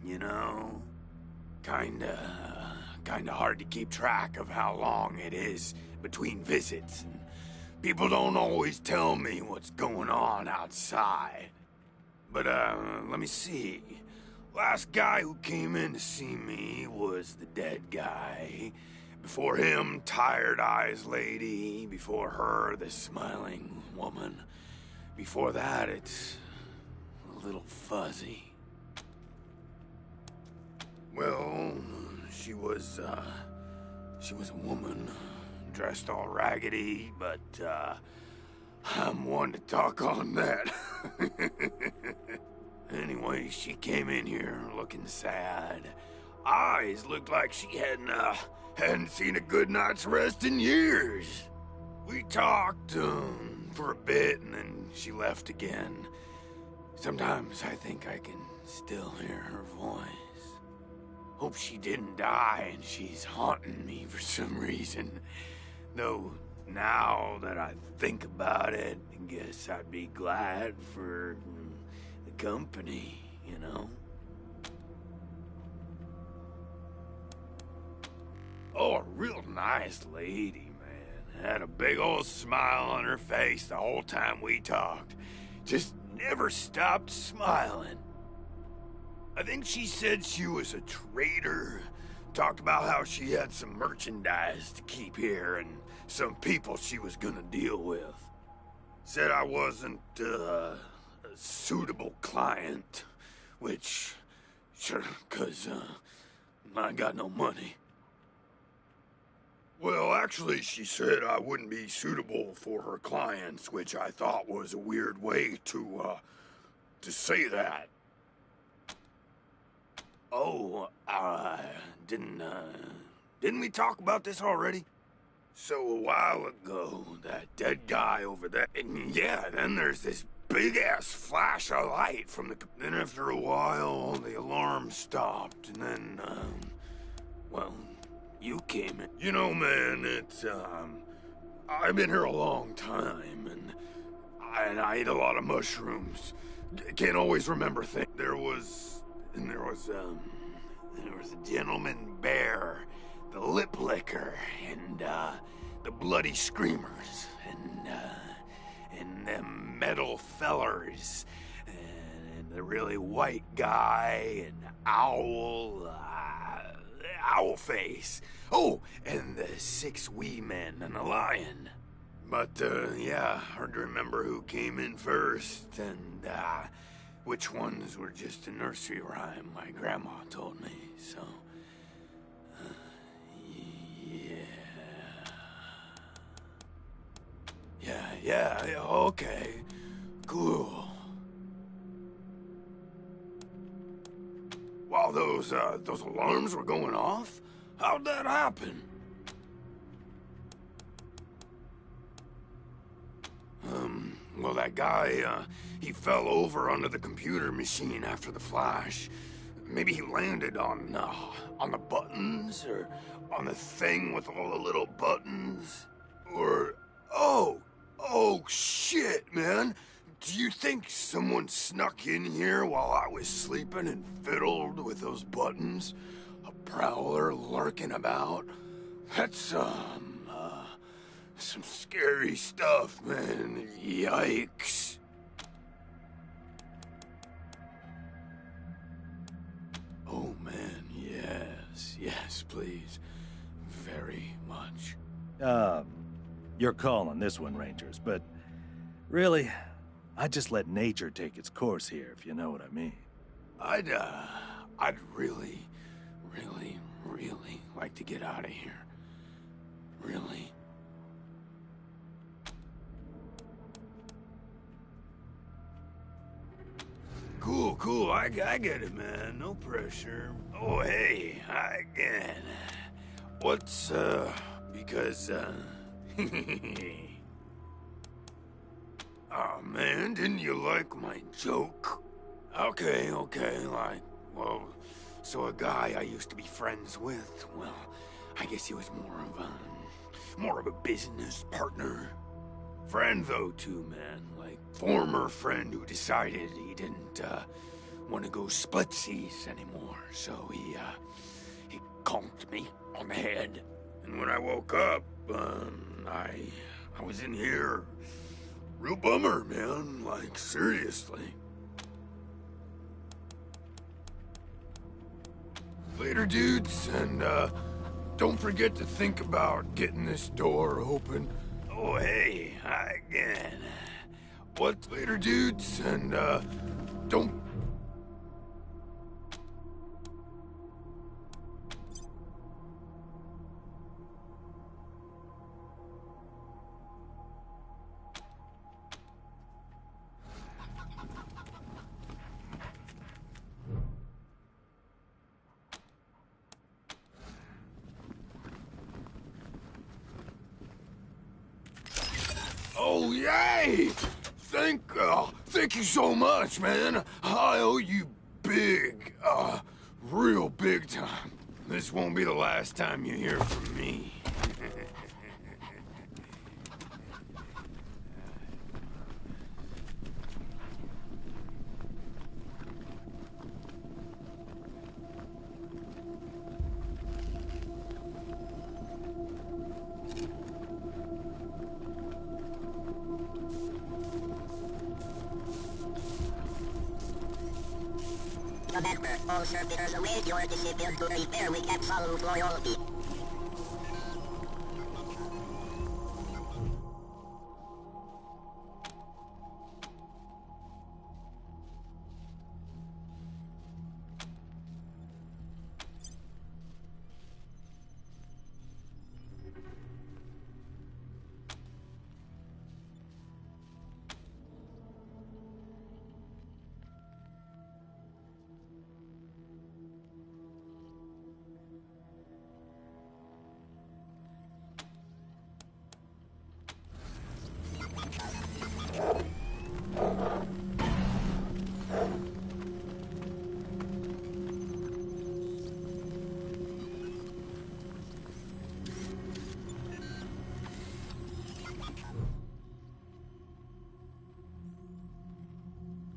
Kinda hard to keep track of how long it is between visits, and people don't always tell me what's going on outside. But, let me see. Last guy who came in to see me was the dead guy. Before him, Tired Eyes Lady. Before her, the Smiling Woman. Before that, it's a little fuzzy. Well, she was a woman, dressed all raggedy, but, I'm one to talk on that. Anyway, she came in here looking sad. Eyes looked like she hadn't seen a good night's rest in years. We talked, for a bit, and then she left again. Sometimes I think I can still hear her voice. Hope she didn't die and she's haunting me for some reason. Though, now that I think about it, I guess I'd be glad for the company, Oh, a real nice lady, man. Had a big old smile on her face the whole time we talked. Just never stopped smiling. I think she said she was a trader. Talked about how she had some merchandise to keep here and some people she was gonna deal with. Said I wasn't, a suitable client. Which, sure, 'cause, I got no money. Well, actually, she said I wouldn't be suitable for her clients, which I thought was a weird way to say that. Oh, didn't we talk about this already? So a while ago, that dead guy over there, and yeah, then there's this big-ass flash of light from the... Then after a while, the alarm stopped, and then, you came in. Man, it's, I've been here a long time, and I ate a lot of mushrooms. Can't always remember things. There was a gentleman bear, the lip licker, and, the bloody screamers, and them metal fellers, and the really white guy, and Owl Face. Oh, and the 6 wee men and a lion. But, yeah, hard to remember who came in first, and, which ones were just a nursery rhyme my grandma told me, so... Yeah, okay. Cool. While those alarms were going off? How'd that happen? Well, that guy, he fell over onto the computer machine after the flash. Maybe he landed on the buttons, or on the thing with all the little buttons, or... Oh, shit, man. Do you think someone snuck in here while I was sleeping and fiddled with those buttons? A prowler lurking about? That's some scary stuff, man. Yikes. Oh, man, yes, please. Very much. You're calling this one, Rangers, but really, I'd just let nature take its course here, if you know what I mean. I'd really like to get out of here. Really. Cool, I get it, man. No pressure. Oh, hey, again. What's, because, oh, man, didn't you like my joke? Okay, like, well, so a guy I used to be friends with, well, I guess he was more of a business partner. Friend, though, too, man. Like, former friend who decided he didn't, want to go splitsies anymore, so he conked me on the head. And when I woke up, I was in here. Real bummer, man. Like, seriously. Later, dudes, and, don't forget to think about getting this door open. Oh, hey, again. What? Later, dudes, and, don't... Oh, yay! Thank you so much, man. I owe you big, real big time. This won't be the last time you hear from me. Remember, all servitors await your decision to repair with absolute loyalty.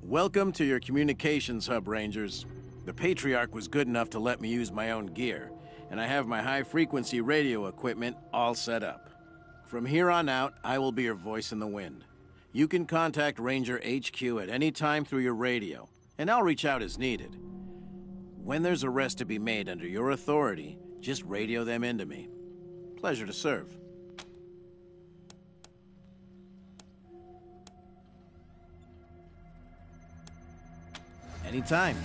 Welcome to your communications hub, Rangers. The Patriarch was good enough to let me use my own gear, and I have my high-frequency radio equipment all set up. From here on out, I will be your voice in the wind. You can contact Ranger HQ at any time through your radio, and I'll reach out as needed. When there's arrests to be made under your authority, just radio them into me. Pleasure to serve. Anytime.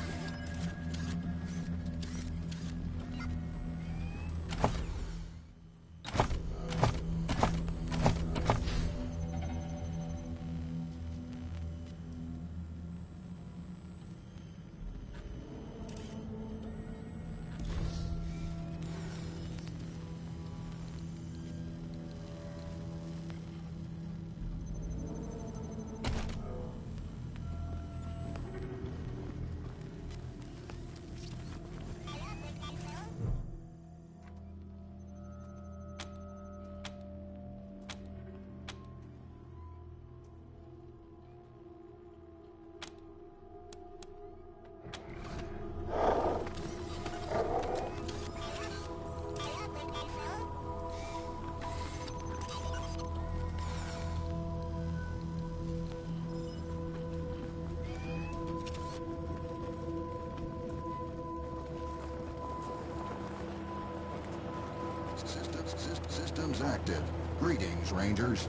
Systems active. Greetings, Rangers.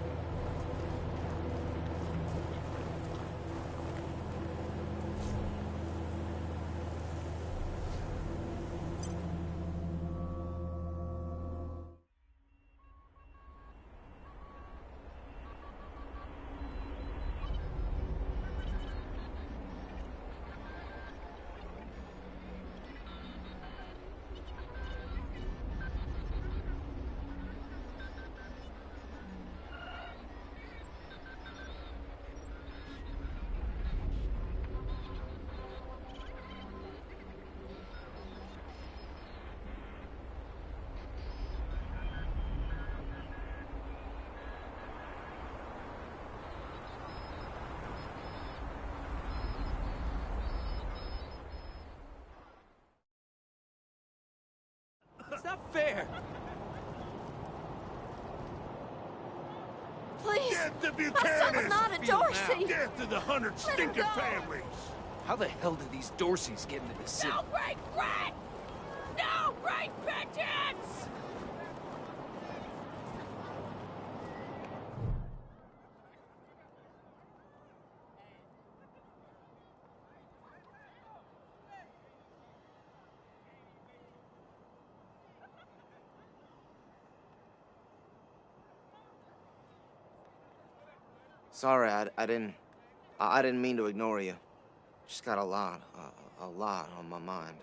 It's not fair. Please. Death to My Buchanan! son's not a Dorsey. Death to the 100 stinking families! How the hell did these Dorseys get into the city? No break rent! No break pigeons! Sorry, I didn't mean to ignore you. Just got a lot on my mind.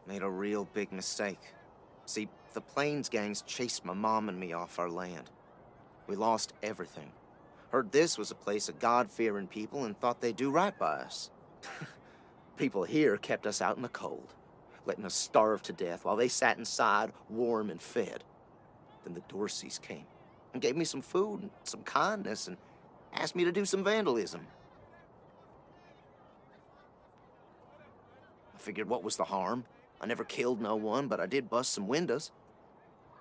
Made a real big mistake. See, the Plains gangs chased my mom and me off our land. We lost everything. Heard this was a place of God-fearing people and thought they'd do right by us. People here kept us out in the cold, letting us starve to death while they sat inside, warm and fed. Then the Dorseys came and gave me some food and some kindness and asked me to do some vandalism. I figured what was the harm? I never killed no one, but I did bust some windows.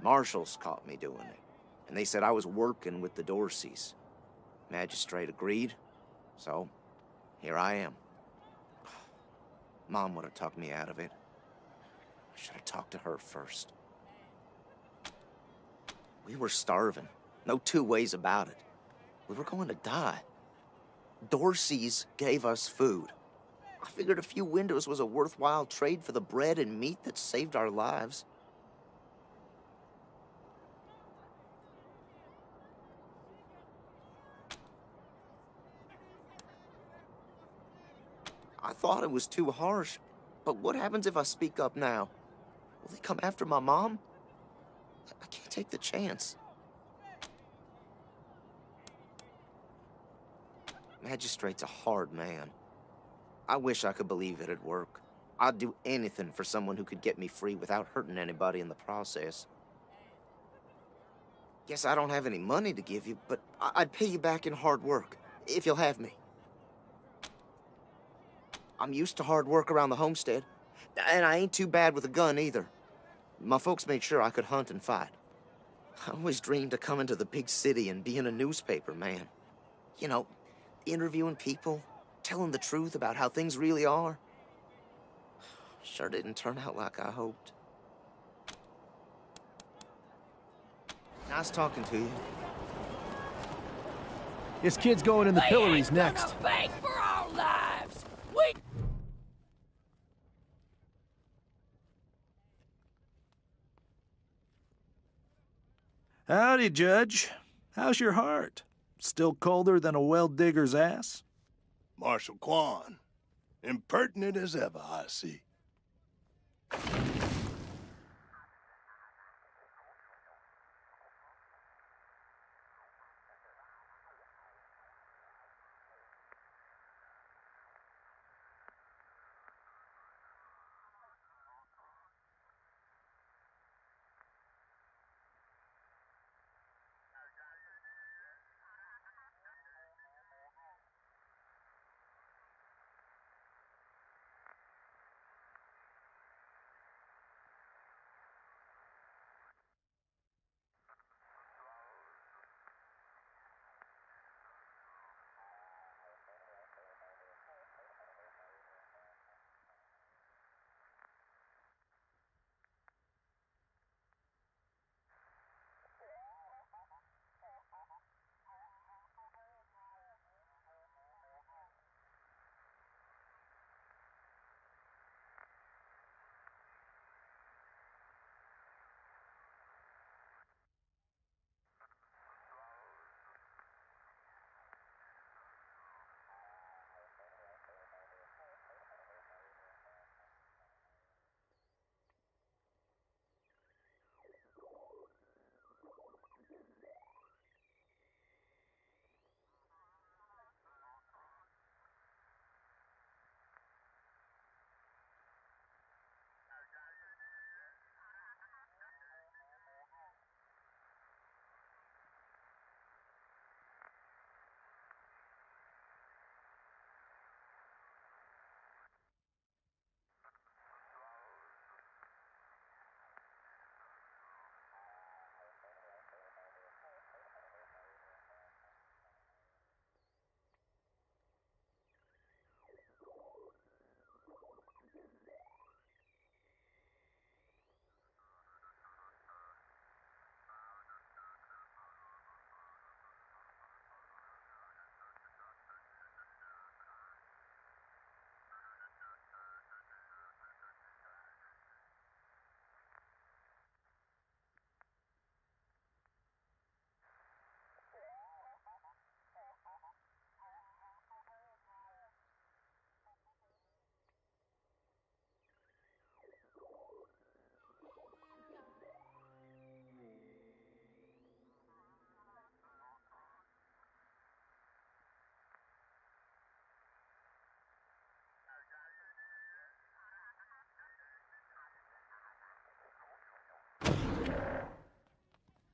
Marshals caught me doing it, and they said I was working with the Dorseys. Magistrate agreed, so here I am. Mom would have talked me out of it. I should have talked to her first. We were starving. No two ways about it. We were going to die. Dorseys gave us food. I figured a few windows was a worthwhile trade for the bread and meat that saved our lives. I thought it was too harsh, but what happens if I speak up now? Will they come after my mom? I can't take the chance. Magistrate's a hard man. I wish I could believe it'd work. I'd do anything for someone who could get me free without hurting anybody in the process. Guess I don't have any money to give you, but I'd pay you back in hard work, if you'll have me. I'm used to hard work around the homestead, and I ain't too bad with a gun either. My folks made sure I could hunt and fight. I always dreamed of coming to the big city and being a newspaper man. You know, interviewing people, telling the truth about how things really are. Sure didn't turn out like I hoped. Nice talking to you. This kid's going in the pillories next. Beg for our lives! We... Howdy, Judge. How's your heart? Still colder than a well-digger's ass? Marshal Quan. Impertinent as ever, I see.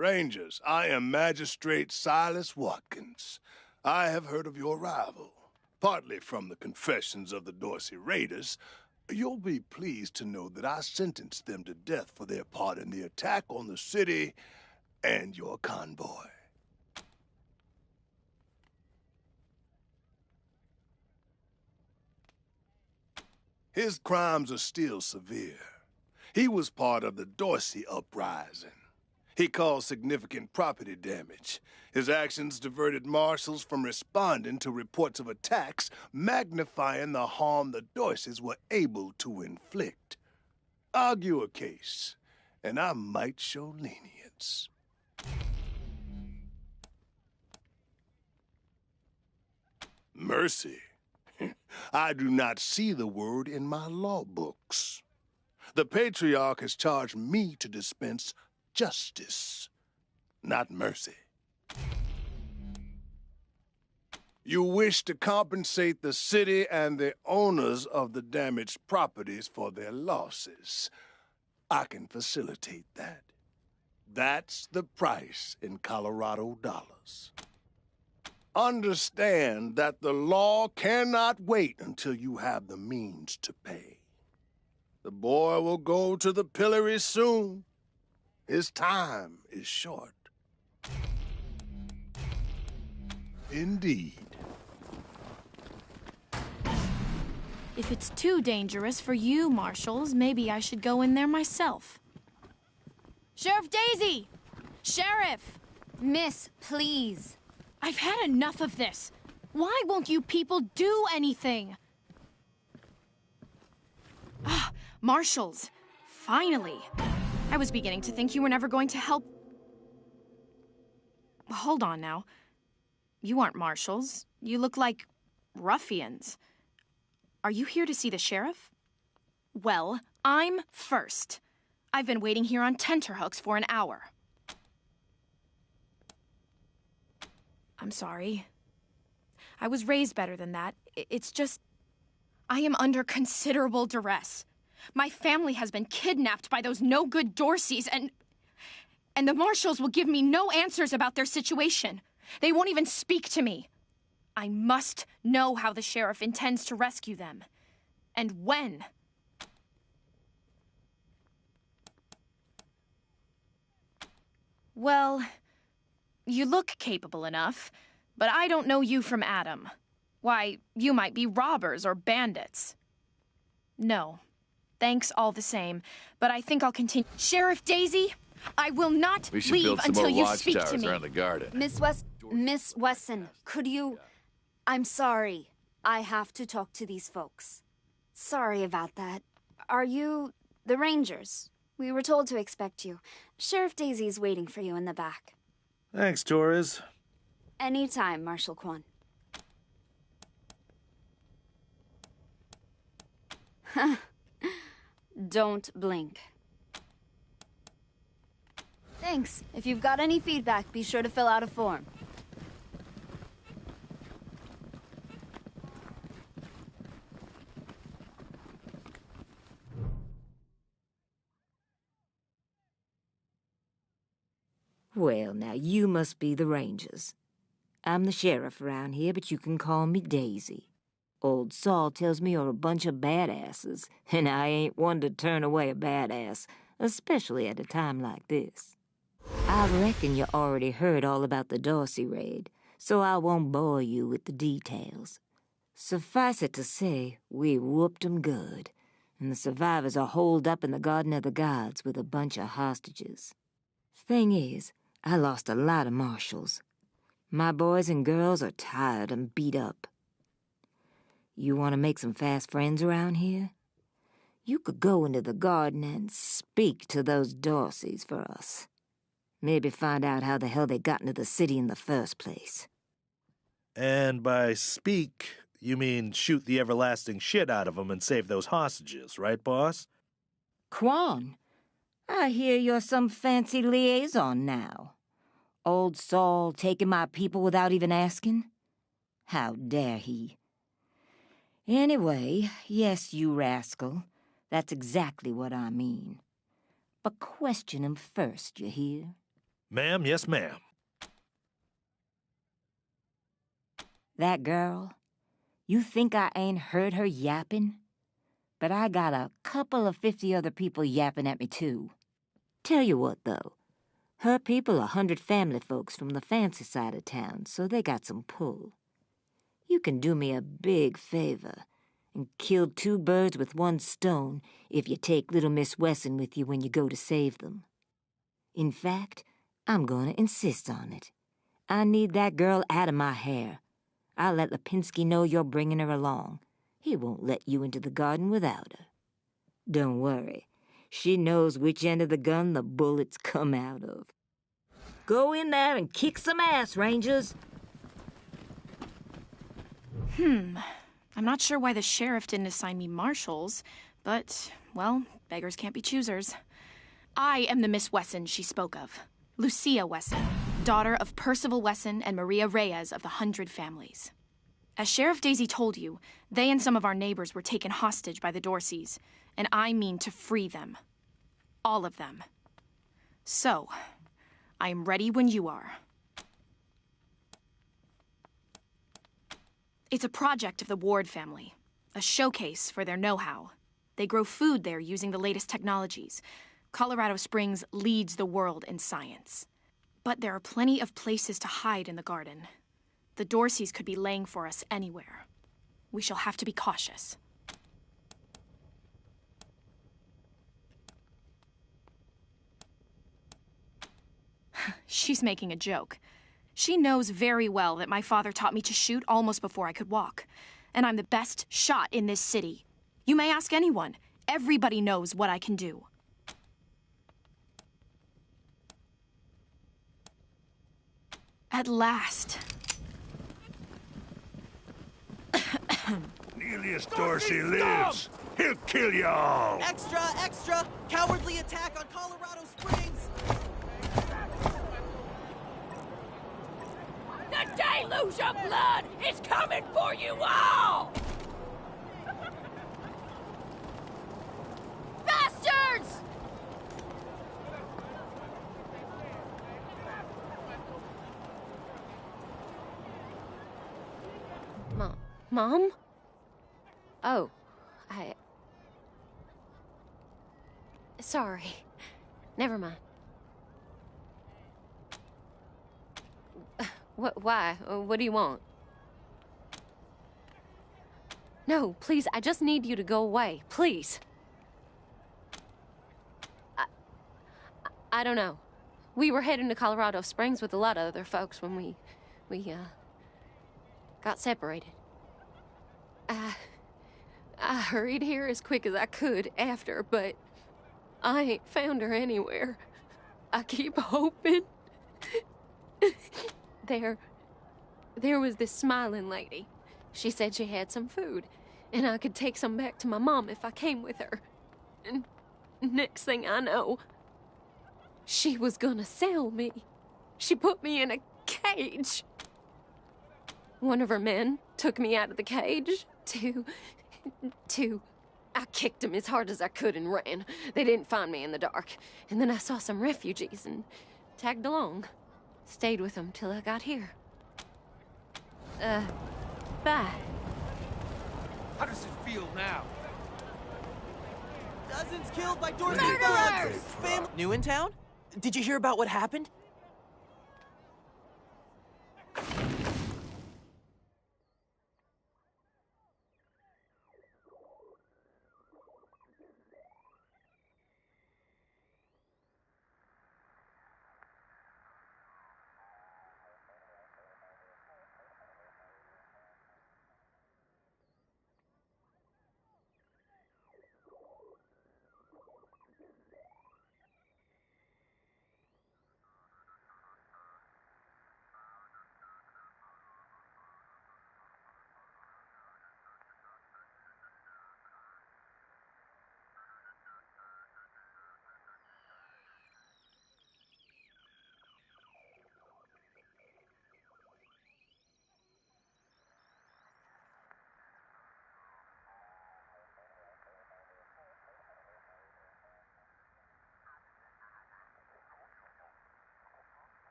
Rangers, I am Magistrate Silas Watkins. I have heard of your arrival, partly from the confessions of the Dorsey Raiders. You'll be pleased to know that I sentenced them to death for their part in the attack on the city and your convoy. His crimes are still severe. He was part of the Dorsey uprising. He caused significant property damage. His actions diverted marshals from responding to reports of attacks, magnifying the harm the Dorseys were able to inflict. Argue a case, and I might show lenience. Mercy. I do not see the word in my law books. The Patriarch has charged me to dispense justice, not mercy. You wish to compensate the city and the owners of the damaged properties for their losses. I can facilitate that. That's the price in Colorado dollars. Understand that the law cannot wait until you have the means to pay. The boy will go to the pillory soon. His time is short. Indeed. If it's too dangerous for you, Marshals, maybe I should go in there myself. Sheriff Daisy! Sheriff! Miss, please. I've had enough of this. Why won't you people do anything? Ah, Marshals. Finally. I was beginning to think you were never going to help. Hold on now. You aren't Marshals. You look like ruffians. Are you here to see the sheriff? Well, I'm first. I've been waiting here on tenterhooks for an hour. I'm sorry. I was raised better than that. It's just... I am under considerable duress. My family has been kidnapped by those no-good Dorseys, and the Marshals will give me no answers about their situation. They won't even speak to me. I must know how the sheriff intends to rescue them. And when. Well, you look capable enough, but I don't know you from Adam. Why, you might be robbers or bandits. No. Thanks all the same, but I think I'll continue. Sheriff Daisy, I will not leave until you speak to me. Around the garden. Miss Wesson, could you... I'm sorry. I have to talk to these folks. Sorry about that. Are you the Rangers? We were told to expect you. Sheriff Daisy's waiting for you in the back. Thanks, Torres. Anytime, Marshal Quan. Don't blink. Thanks. If you've got any feedback, be sure to fill out a form. Well, now, you must be the Rangers. I'm the sheriff around here, but you can call me Daisy. Old Saul tells me you're a bunch of badasses, and I ain't one to turn away a badass, especially at a time like this. I reckon you already heard all about the Dorsey raid, so I won't bore you with the details. Suffice it to say, we whooped 'em good, and the survivors are holed up in the Garden of the Gods with a bunch of hostages. Thing is, I lost a lot of marshals. My boys and girls are tired and beat up. You want to make some fast friends around here? You could go into the garden and speak to those Dorseys for us. Maybe find out how the hell they got into the city in the first place. And by speak, you mean shoot the everlasting shit out of them and save those hostages, right, boss? Quan, I hear you're some fancy liaison now. Old Saul taking my people without even asking? How dare he? Anyway, yes, you rascal. That's exactly what I mean. But question him first, you hear? Ma'am, yes, ma'am. That girl, you think I ain't heard her yapping? But I got a couple of 50 other people yapping at me, too. Tell you what, though. Her people are 100 family folks from the fancy side of town, so they got some pull. You can do me a big favor and kill 2 birds with 1 stone if you take little Miss Wesson with you when you go to save them. In fact, I'm going to insist on it. I need that girl out of my hair. I'll let Lipinski know you're bringing her along. He won't let you into the garden without her. Don't worry. She knows which end of the gun the bullets come out of. Go in there and kick some ass, Rangers. I'm not sure why the sheriff didn't assign me marshals, but, well, beggars can't be choosers. I am the Miss Wesson she spoke of. Lucia Wesson, daughter of Percival Wesson and Maria Reyes of the 100 Families. As Sheriff Daisy told you, they and some of our neighbors were taken hostage by the Dorseys, and I mean to free them. All of them. So, I am ready when you are. It's a project of the Ward family, a showcase for their know-how. They grow food there using the latest technologies. Colorado Springs leads the world in science. But there are plenty of places to hide in the garden. The Dorseys could be laying for us anywhere. We shall have to be cautious. She's making a joke. She knows very well that my father taught me to shoot almost before I could walk. And I'm the best shot in this city. You may ask anyone. Everybody knows what I can do. At last. Cornelius Dorsey lives. He'll kill you all. Extra, extra! Cowardly attack on Colorado Springs! The deluge of blood is coming for you all! Bastards! Mom? Oh, Sorry. Never mind. Why? What do you want? No, please, I just need you to go away. Please. I don't know. We were heading to Colorado Springs with a lot of other folks when we got separated. I hurried here as quick as I could after, but I ain't found her anywhere. I keep hoping. There was this smiling lady. She said she had some food, and I could take some back to my mom if I came with her. And next thing I know, she was gonna sell me. She put me in a cage. One of her men took me out of the cage I kicked him as hard as I could and ran. They didn't find me in the dark. And then I saw some refugees and tagged along. Stayed with them till I got here. Bye. How does it feel now? Dozens killed by Dorsey thugs! Family new in town? Did you hear about what happened?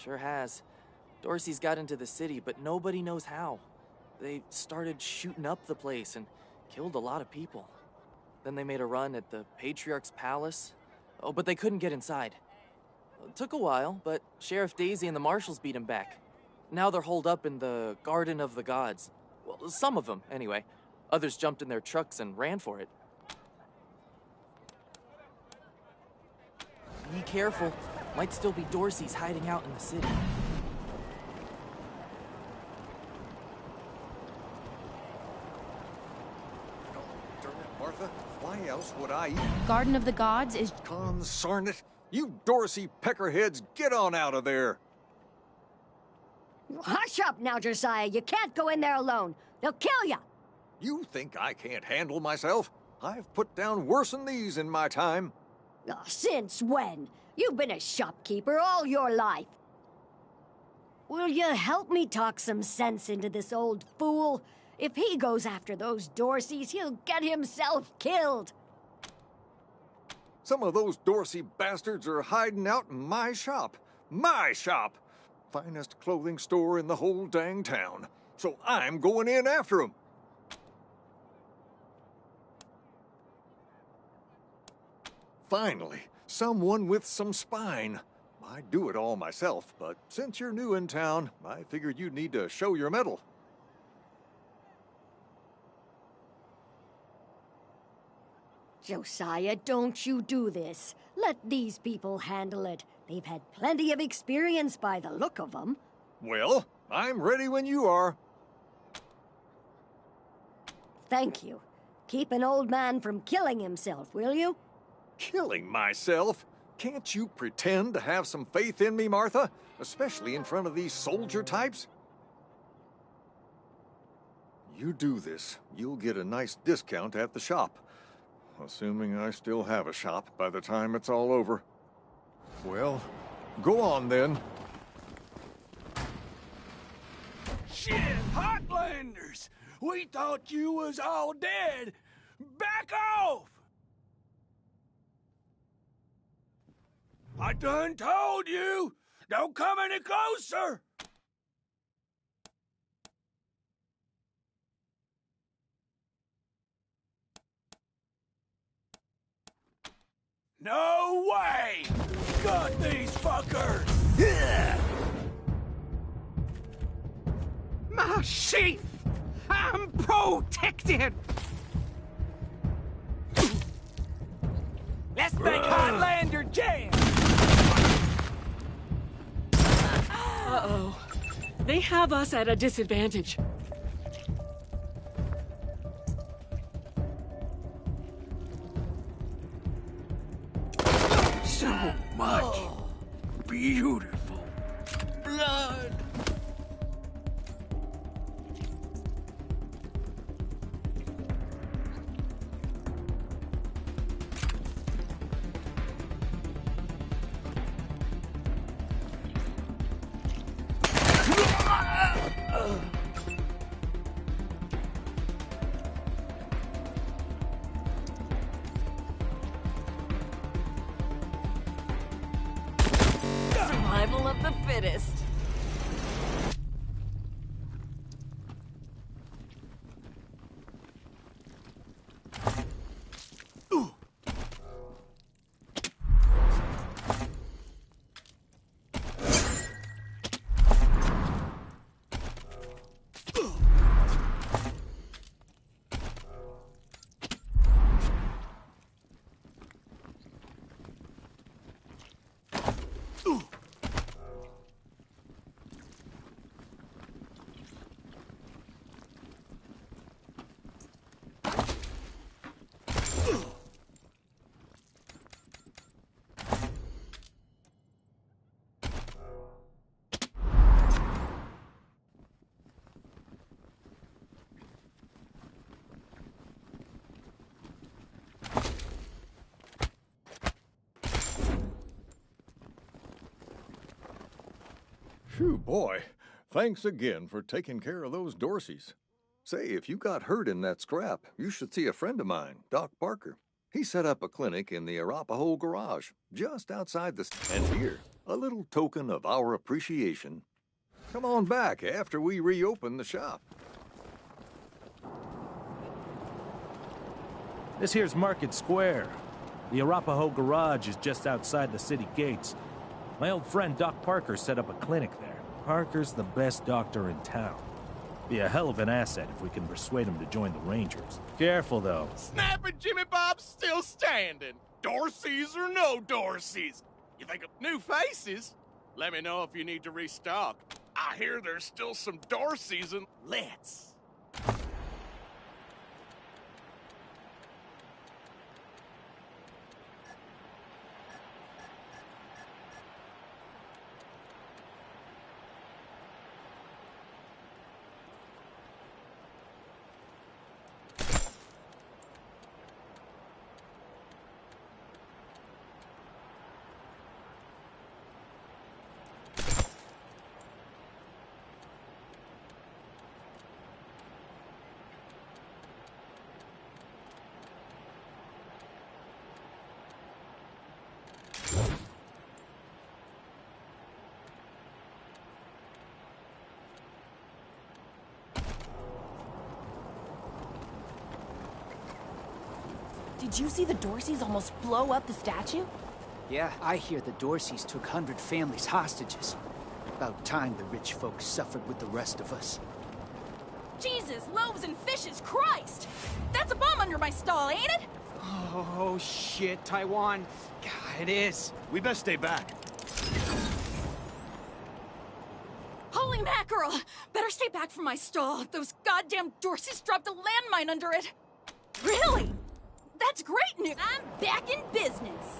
Sure has. Dorsey's got into the city, but nobody knows how. They started shooting up the place and killed a lot of people. Then they made a run at the Patriarch's palace. Oh, but they couldn't get inside. It took a while, but Sheriff Daisy and the marshals beat him back. Now they're holed up in the Garden of the Gods. Well, some of them, anyway. Others jumped in their trucks and ran for it. Be careful. Might still be Dorseys hiding out in the city. Darn it, Martha. Why else would I eat? Garden of the Gods is... Consarn it. You Dorsey peckerheads, get on out of there. Hush up now, Josiah. You can't go in there alone. They'll kill you. You think I can't handle myself? I've put down worse than these in my time. Since when? You've been a shopkeeper all your life. Will you help me talk some sense into this old fool? If he goes after those Dorseys, he'll get himself killed. Some of those Dorsey bastards are hiding out in my shop. My shop! Finest clothing store in the whole dang town. So I'm going in after them. Finally, someone with some spine. I'd do it all myself, but since you're new in town, I figured you'd need to show your mettle. Josiah, don't you do this. Let these people handle it. They've had plenty of experience by the look of them. Well, I'm ready when you are. Thank you. Keep an old man from killing himself, will you? Killing myself? Can't you pretend to have some faith in me, Martha? Especially in front of these soldier types? You do this, you'll get a nice discount at the shop. Assuming I still have a shop by the time it's all over. Well, go on then. Shit, Heartlanders! We thought you was all dead! Back off! I done told you! Don't come any closer! No way! Got these fuckers! My sheath! I'm protected! Let's make Highlander jam! Uh-oh. They have us at a disadvantage. So much beautiful blood. Survival of the fittest. Phew, boy. Thanks again for taking care of those Dorseys. Say, if you got hurt in that scrap, you should see a friend of mine, Doc Parker. He set up a clinic in the Arapahoe garage, just outside the... And here, a little token of our appreciation. Come on back after we reopen the shop. This here's Market Square. The Arapahoe garage is just outside the city gates. My old friend Doc Parker set up a clinic there. Parker's the best doctor in town. Be a hell of an asset if we can persuade him to join the Rangers. Careful, though. Snap and Jimmy Bob's still standing. Dorseys or no Dorseys. You think of new faces? Let me know if you need to restock. I hear there's still some Dorseys and let's. Did you see the Dorseys almost blow up the statue? Yeah, I hear the Dorseys took 100 families hostages. About time the rich folks suffered with the rest of us. Jesus, loaves and fishes, Christ! That's a bomb under my stall, ain't it? Oh, shit, Taiwan. God, it is. We best stay back. Holy mackerel! Better stay back from my stall. Those goddamn Dorseys dropped a landmine under it. Really? That's great news. I'm back in business.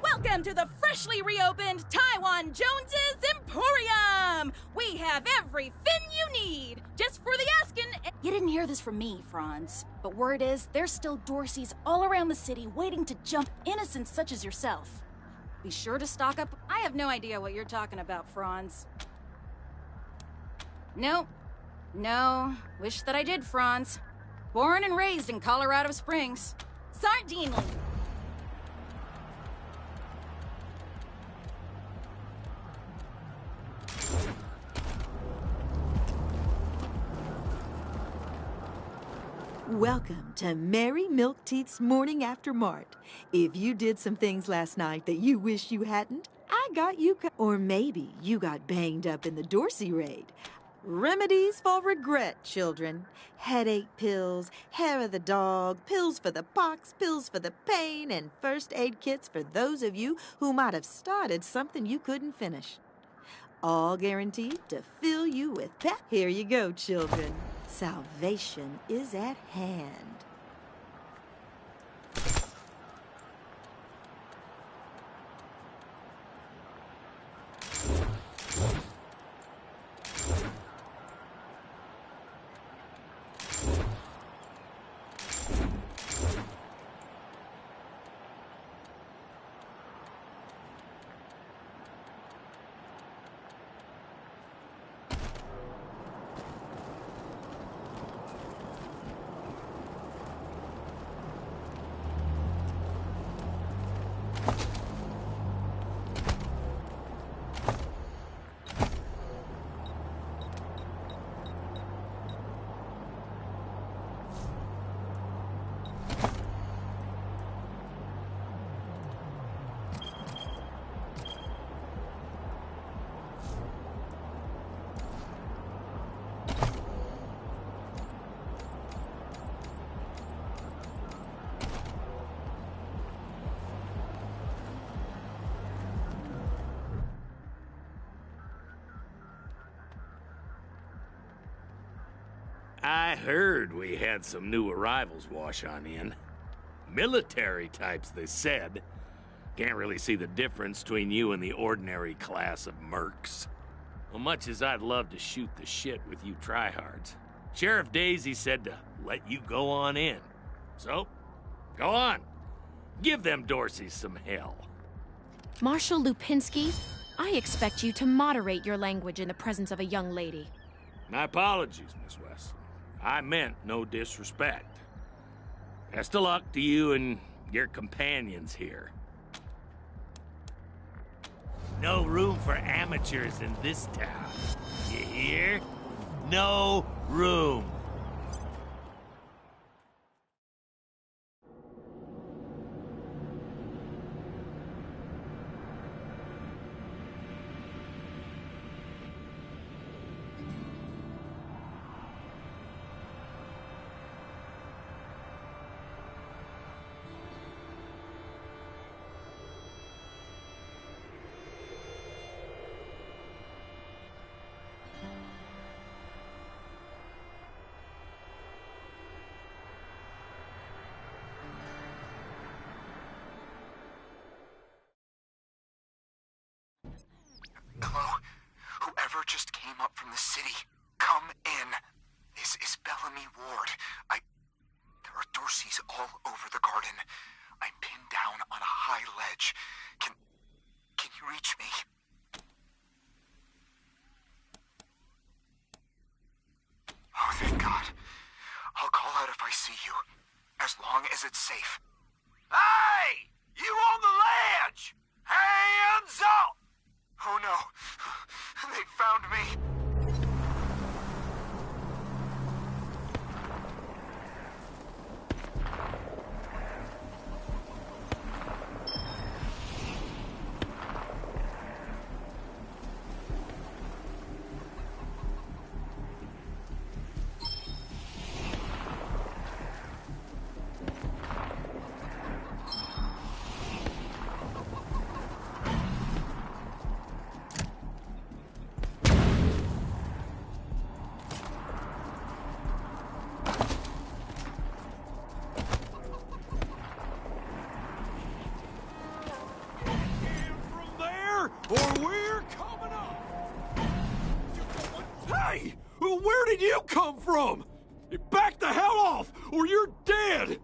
Welcome to the freshly reopened Taiwan Jones's Emporium! We have everything you need, just for the asking. You didn't hear this from me, Franz. But word is, there's still Dorseys all around the city waiting to jump innocents such as yourself. Be sure to stock up. I have no idea what you're talking about, Franz. Nope. No. Wish that I did, Franz. Born and raised in Colorado Springs. Sardinely. Welcome to Mary Milk Teeth's Morning After Mart. If you did some things last night that you wish you hadn't, I got you or maybe you got banged up in the Dorsey raid. Remedies for regret, children. Headache pills, hair of the dog, pills for the pox, pills for the pain, and first aid kits for those of you who might have started something you couldn't finish. All guaranteed to fill you with pep. Here you go, children. Salvation is at hand. I heard we had some new arrivals wash on in. Military types, they said. Can't really see the difference between you and the ordinary class of mercs. Well, much as I'd love to shoot the shit with you tryhards, Sheriff Daisy said to let you go on in. So, go on. Give them Dorseys some hell. Marshal Lupinski, I expect you to moderate your language in the presence of a young lady. My apologies, Miss West. I meant no disrespect. Best of luck to you and your companions here. No room for amateurs in this town. You hear? No room. Hello? Whoever just came up from the city, come in. This is Bellamy Ward. There are Dorseys all over the garden. I'm pinned down on a high ledge. Can you reach me? Oh, thank God. I'll call out if I see you, as long as it's safe. Hey! You on the ledge! Hands up! Oh no, they found me. Or we're coming up! Hey! Where did you come from? Back the hell off, or you're dead!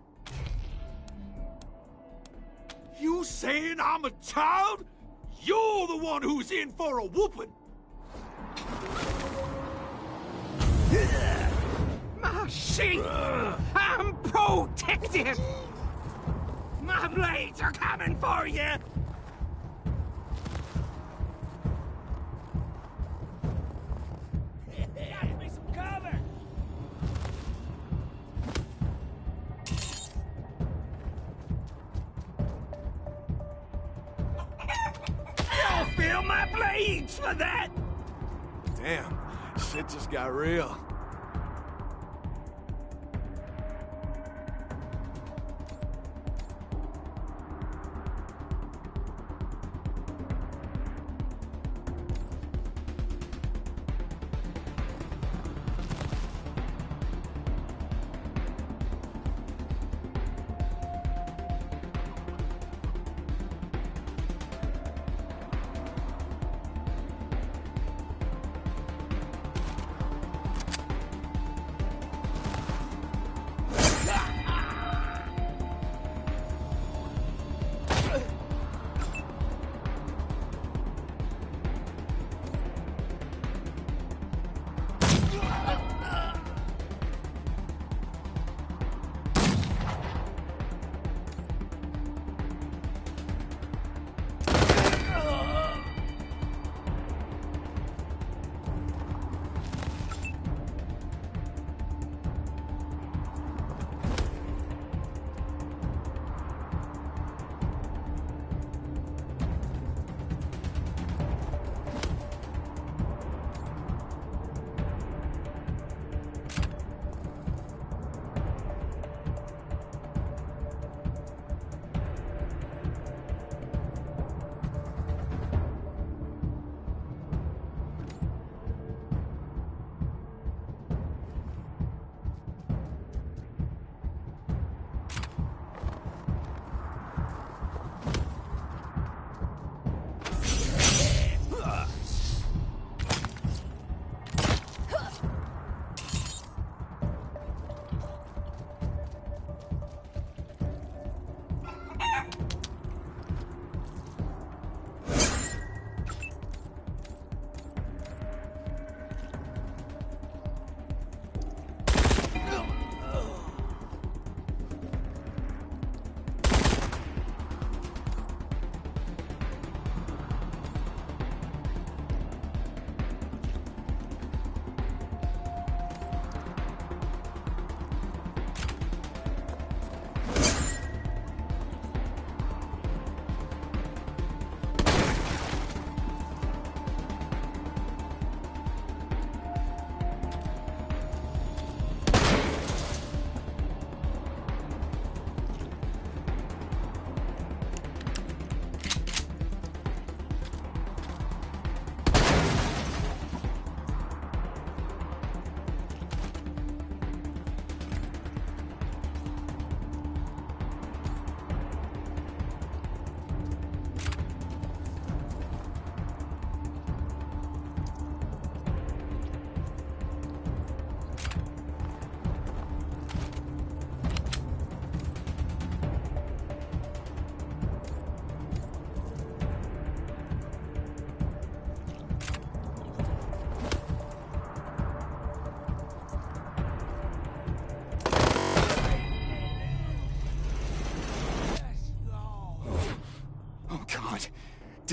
You saying I'm a child? You're the one who's in for a whooping! My sheep! I'm protected! My blades are coming for you! Got me some cover! You'll feel my blades for that! Damn, shit just got real.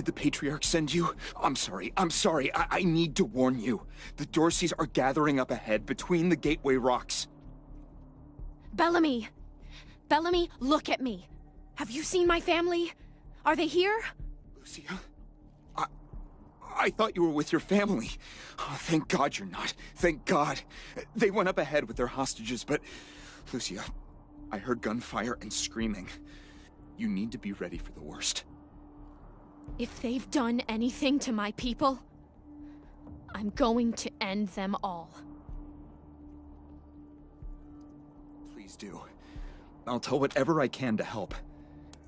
Did the Patriarch send you? I'm sorry. I need to warn you. The Dorseys are gathering up ahead between the Gateway Rocks. Bellamy! Bellamy, look at me. Have you seen my family? Are they here? Lucia? I thought you were with your family. Oh, thank God you're not. Thank God. They went up ahead with their hostages, but... Lucia, I heard gunfire and screaming. You need to be ready for the worst. If they've done anything to my people, I'm going to end them all. Please do. I'll tell whatever I can to help.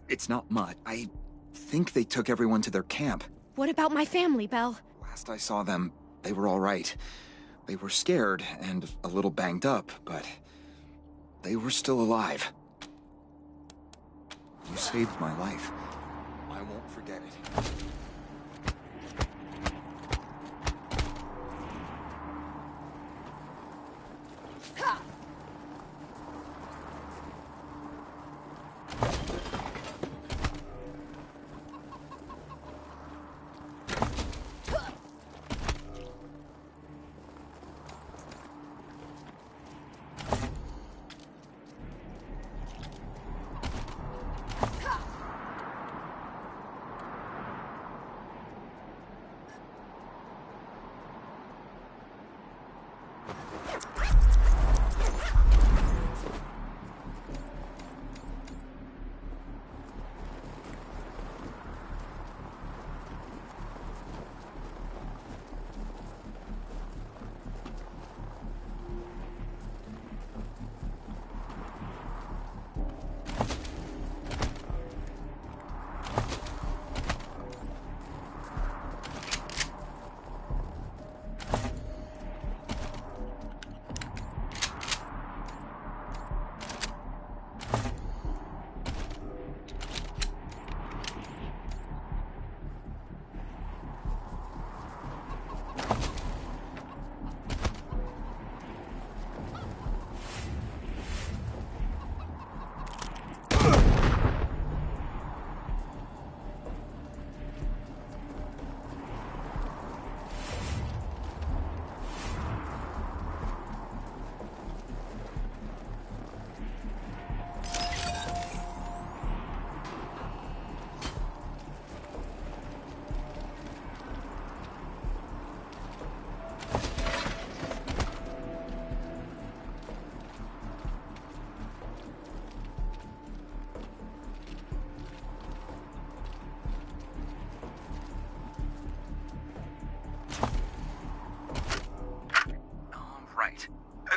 It's not much. I think they took everyone to their camp. What about my family, Belle? Last I saw them, they were all right. They were scared and a little banged up, but they were still alive. You saved my life. I won't forget it.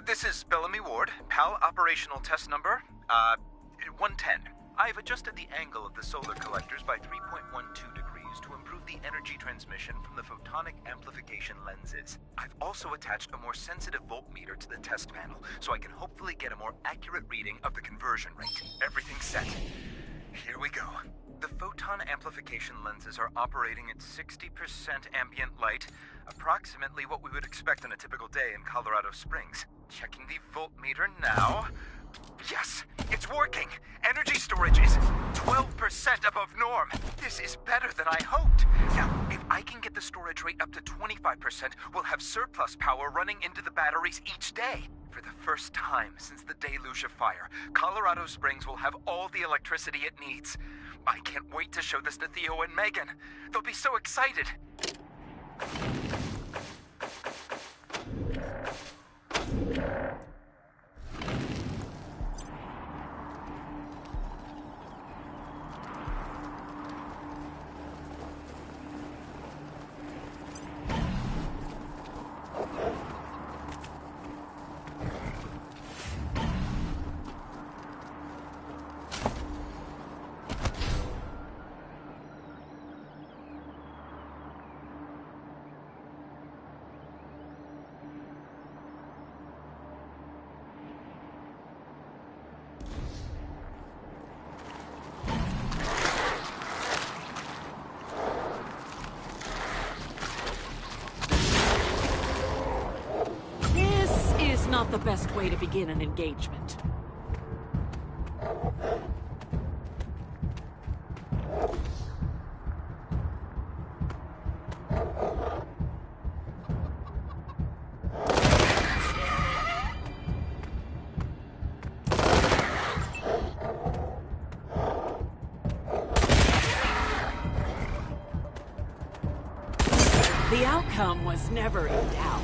This is Bellamy Ward, PAL operational test number, 110. I've adjusted the angle of the solar collectors by 3.12 degrees to improve the energy transmission from the photonic amplification lenses. I've also attached a more sensitive voltmeter to the test panel, so I can hopefully get a more accurate reading of the conversion rate. Everything's set. Here we go. The photon amplification lenses are operating at 60% ambient light, approximately what we would expect on a typical day in Colorado Springs. Checking the voltmeter now. Yes, it's working! Energy storage is 12% above norm. This is better than I hoped. Now, if I can get the storage rate up to 25%, we'll have surplus power running into the batteries each day. For the first time since the deluge of fire, Colorado Springs will have all the electricity it needs. I can't wait to show this to Theo and Megan. They'll be so excited. Not the best way to begin an engagement. outcome was never in doubt.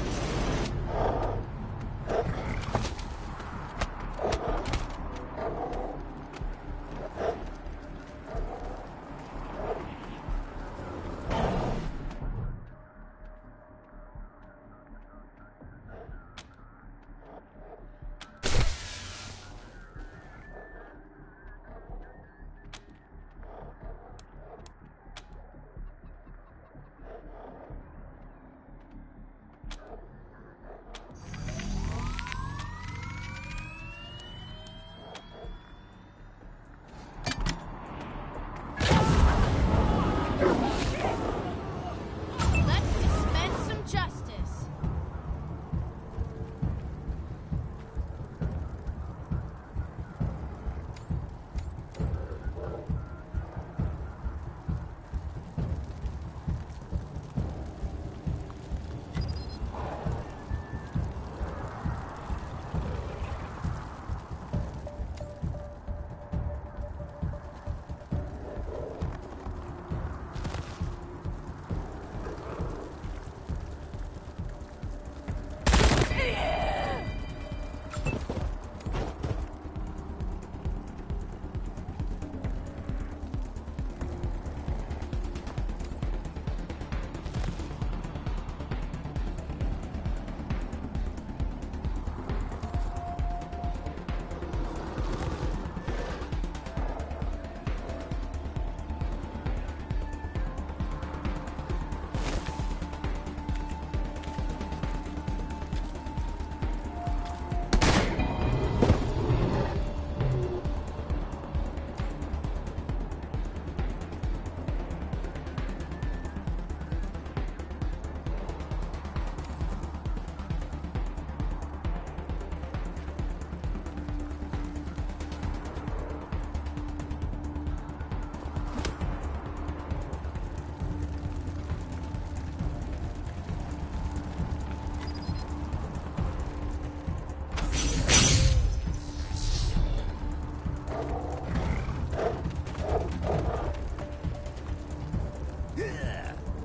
Let's dispense some justice.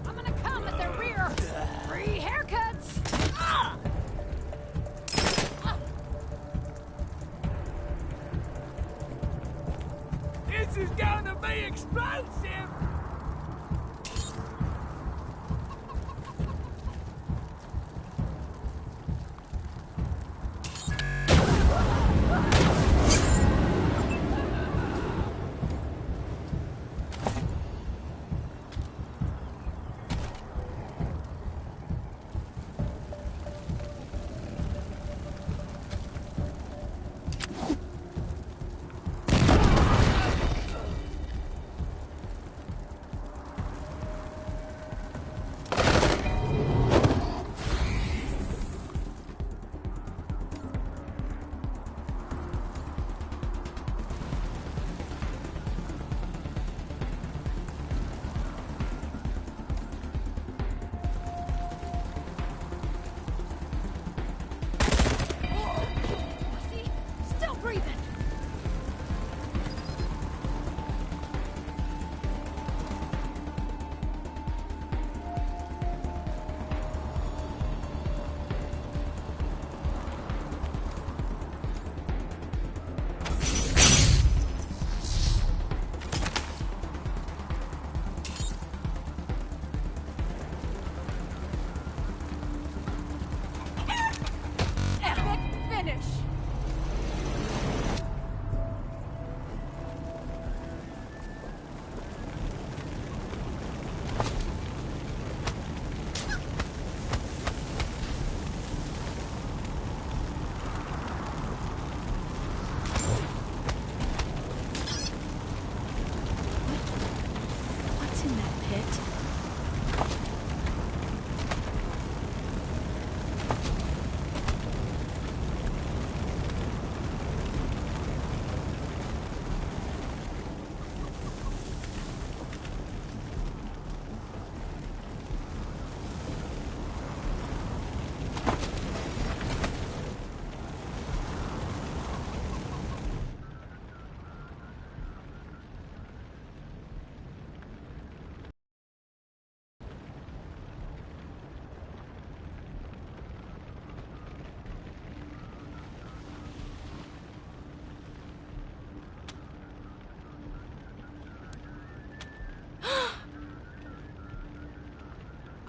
I'm gonna come at the rear. Free haircuts. This is gonna be explosive!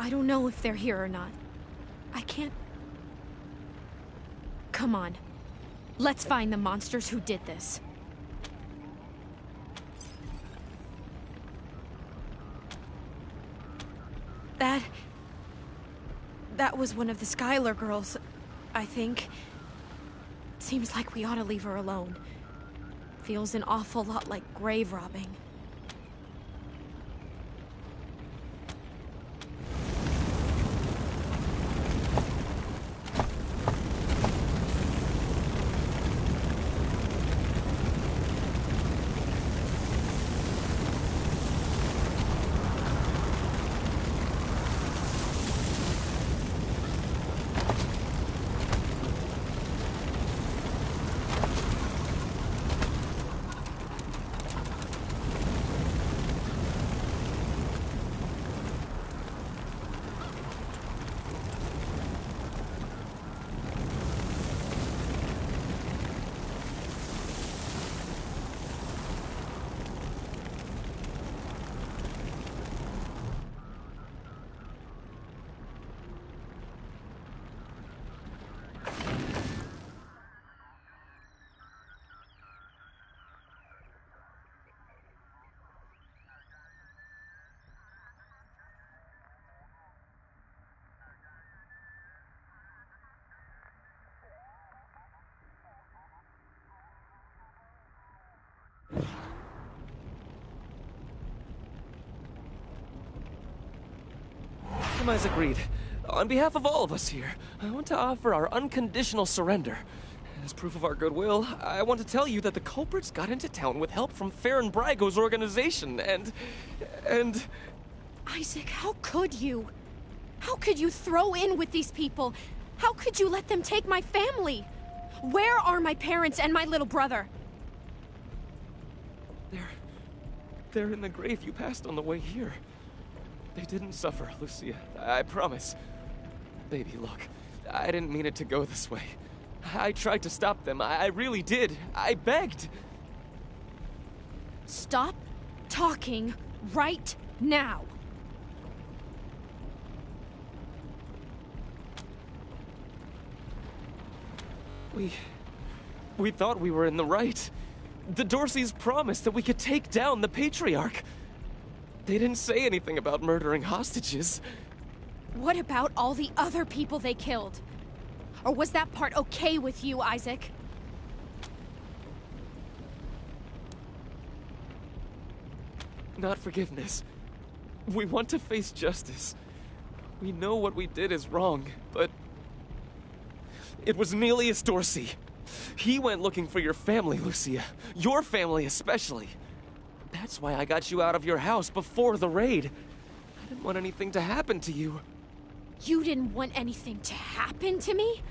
I don't know if they're here or not. I can't... Come on. Let's find the monsters who did this. That was one of the Skylar girls, I think. Seems like we ought to leave her alone. Feels an awful lot like grave robbing. I'm Isaac Reed. On behalf of all of us here, I want to offer our unconditional surrender. As proof of our goodwill, I want to tell you that the culprits got into town with help from Farron Brygo's organization, and... Isaac, how could you? How could you throw in with these people? How could you let them take my family? Where are my parents and my little brother? They're in the grave you passed on the way here. They didn't suffer, Lucia. I promise. Baby, look. I didn't mean it to go this way. I tried to stop them. I really did. I begged. Stop talking right now. We thought we were in the right. The Dorseys promised that we could take down the Patriarch. They didn't say anything about murdering hostages. What about all the other people they killed? Or was that part okay with you, Isaac? Not forgiveness. We want to face justice. We know what we did is wrong, but... It was Nelius Dorsey. He went looking for your family, Lucia. Your family especially. That's why I got you out of your house before the raid. I didn't want anything to happen to you. You didn't want anything to happen to me?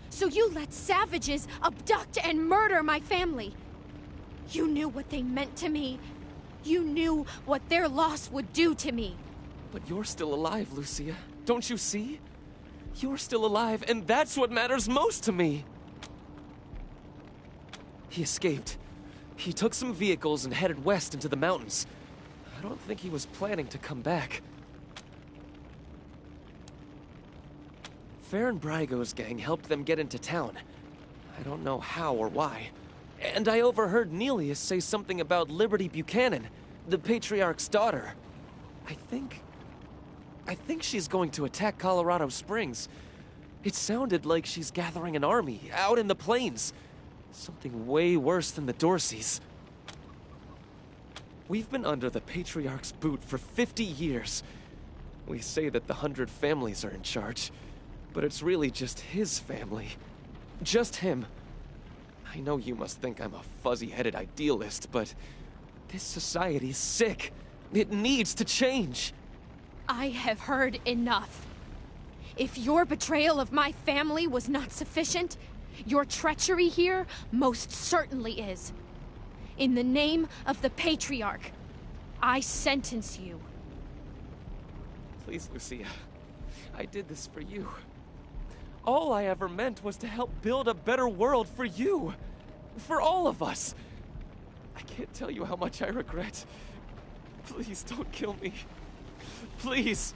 So you let savages abduct and murder my family. You knew what they meant to me. You knew what their loss would do to me. But you're still alive, Lucia. Don't you see? You're still alive, and that's what matters most to me. He escaped. He took some vehicles and headed west into the mountains. I don't think he was planning to come back. Farron Brygo's gang helped them get into town. I don't know how or why. And I overheard Nelius say something about Liberty Buchanan, the Patriarch's daughter. I think she's going to attack Colorado Springs. It sounded like she's gathering an army out in the plains. Something way worse than the Dorseys. We've been under the Patriarch's boot for 50 years. We say that the 100 families are in charge, but it's really just his family. Just him. I know you must think I'm a fuzzy-headed idealist, but this society's sick. It needs to change. I have heard enough. If your betrayal of my family was not sufficient, your treachery here most certainly is. In the name of the Patriarch, I sentence you. Please, Lucia. I did this for you. All I ever meant was to help build a better world for you. For all of us. I can't tell you how much I regret. Please don't kill me. Please.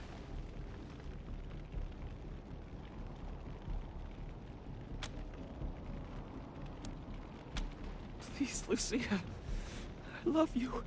Please, Lucia. I love you.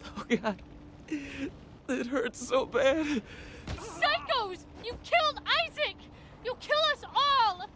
Oh, God. It hurts so bad. Psychos! You killed Isaac! You'll kill us all!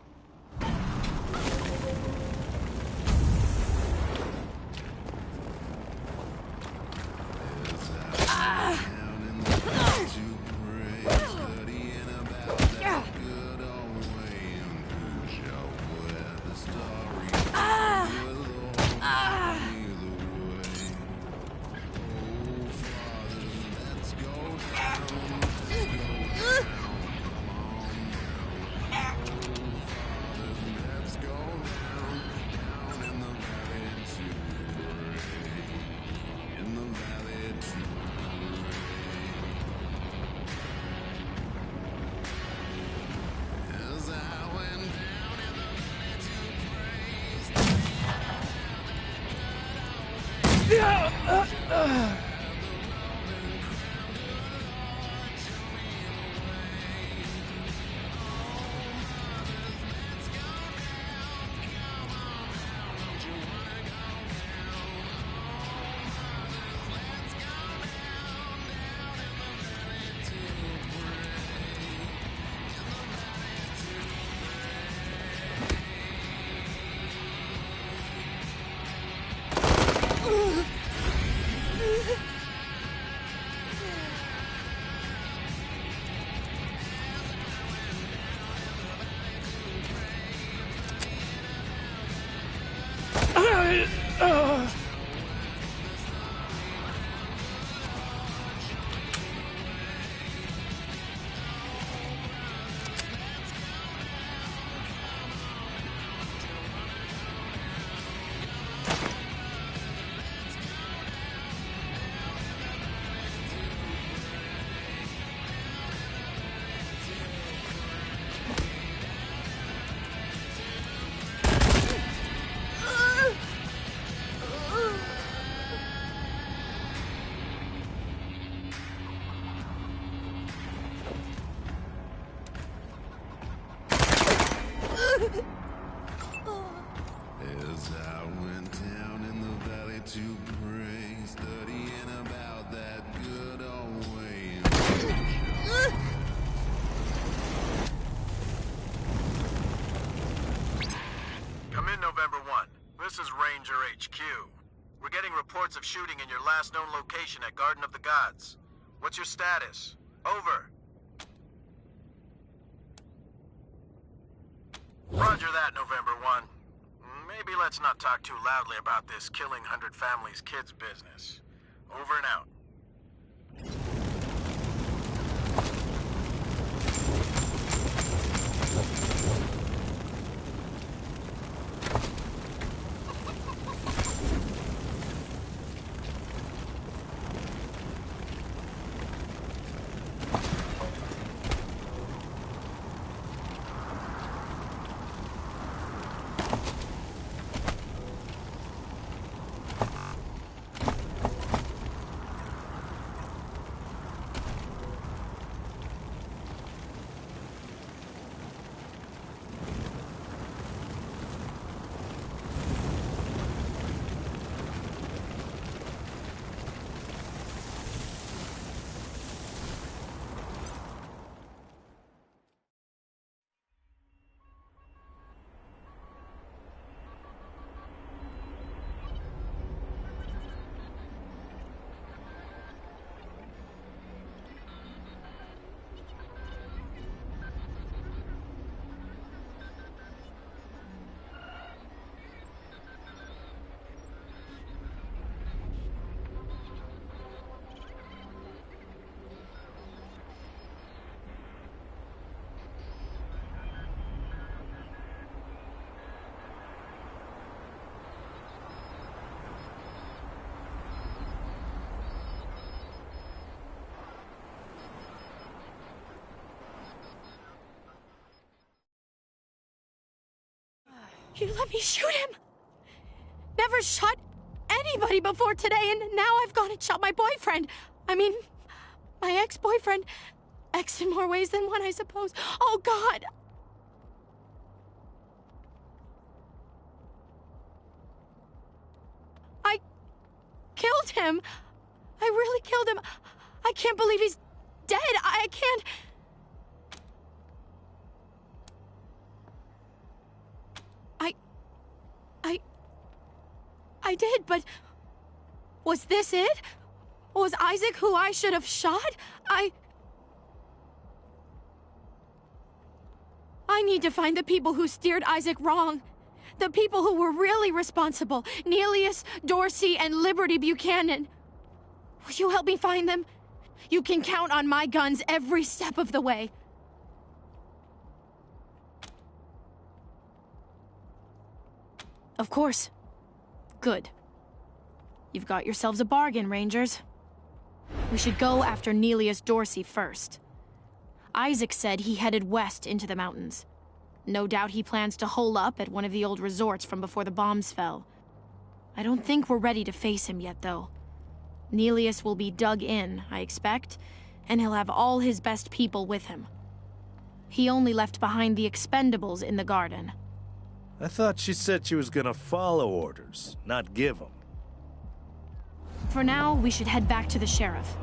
As I went down in the valley to pray, studying about that good old way. Come in, November 1. This is Ranger HQ. We're getting reports of shooting in your last known location at Garden of the Gods. What's your status? Over. Roger that, November 1. Maybe let's not talk too loudly about this killing 100 families kids business. Over and out. You let me shoot him! Never shot anybody before today, and now I've gone and shot my boyfriend. I mean, my ex-boyfriend. Ex in more ways than one, I suppose. Oh, God! I killed him. I really killed him. I can't believe he's dead. I can't... I did, but... Was this it? Was Isaac who I should have shot? I need to find the people who steered Isaac wrong. The people who were really responsible. Neelius, Dorsey, and Liberty Buchanan. Will you help me find them? You can count on my guns every step of the way. Of course. Good. You've got yourselves a bargain, Rangers. We should go after Neelius Dorsey first. Isaac said he headed west into the mountains. No doubt he plans to hole up at one of the old resorts from before the bombs fell. I don't think we're ready to face him yet, though. Neelius will be dug in, I expect, and he'll have all his best people with him. He only left behind the expendables in the garden. I thought she said she was gonna follow orders, not give them. For now, we should head back to the sheriff.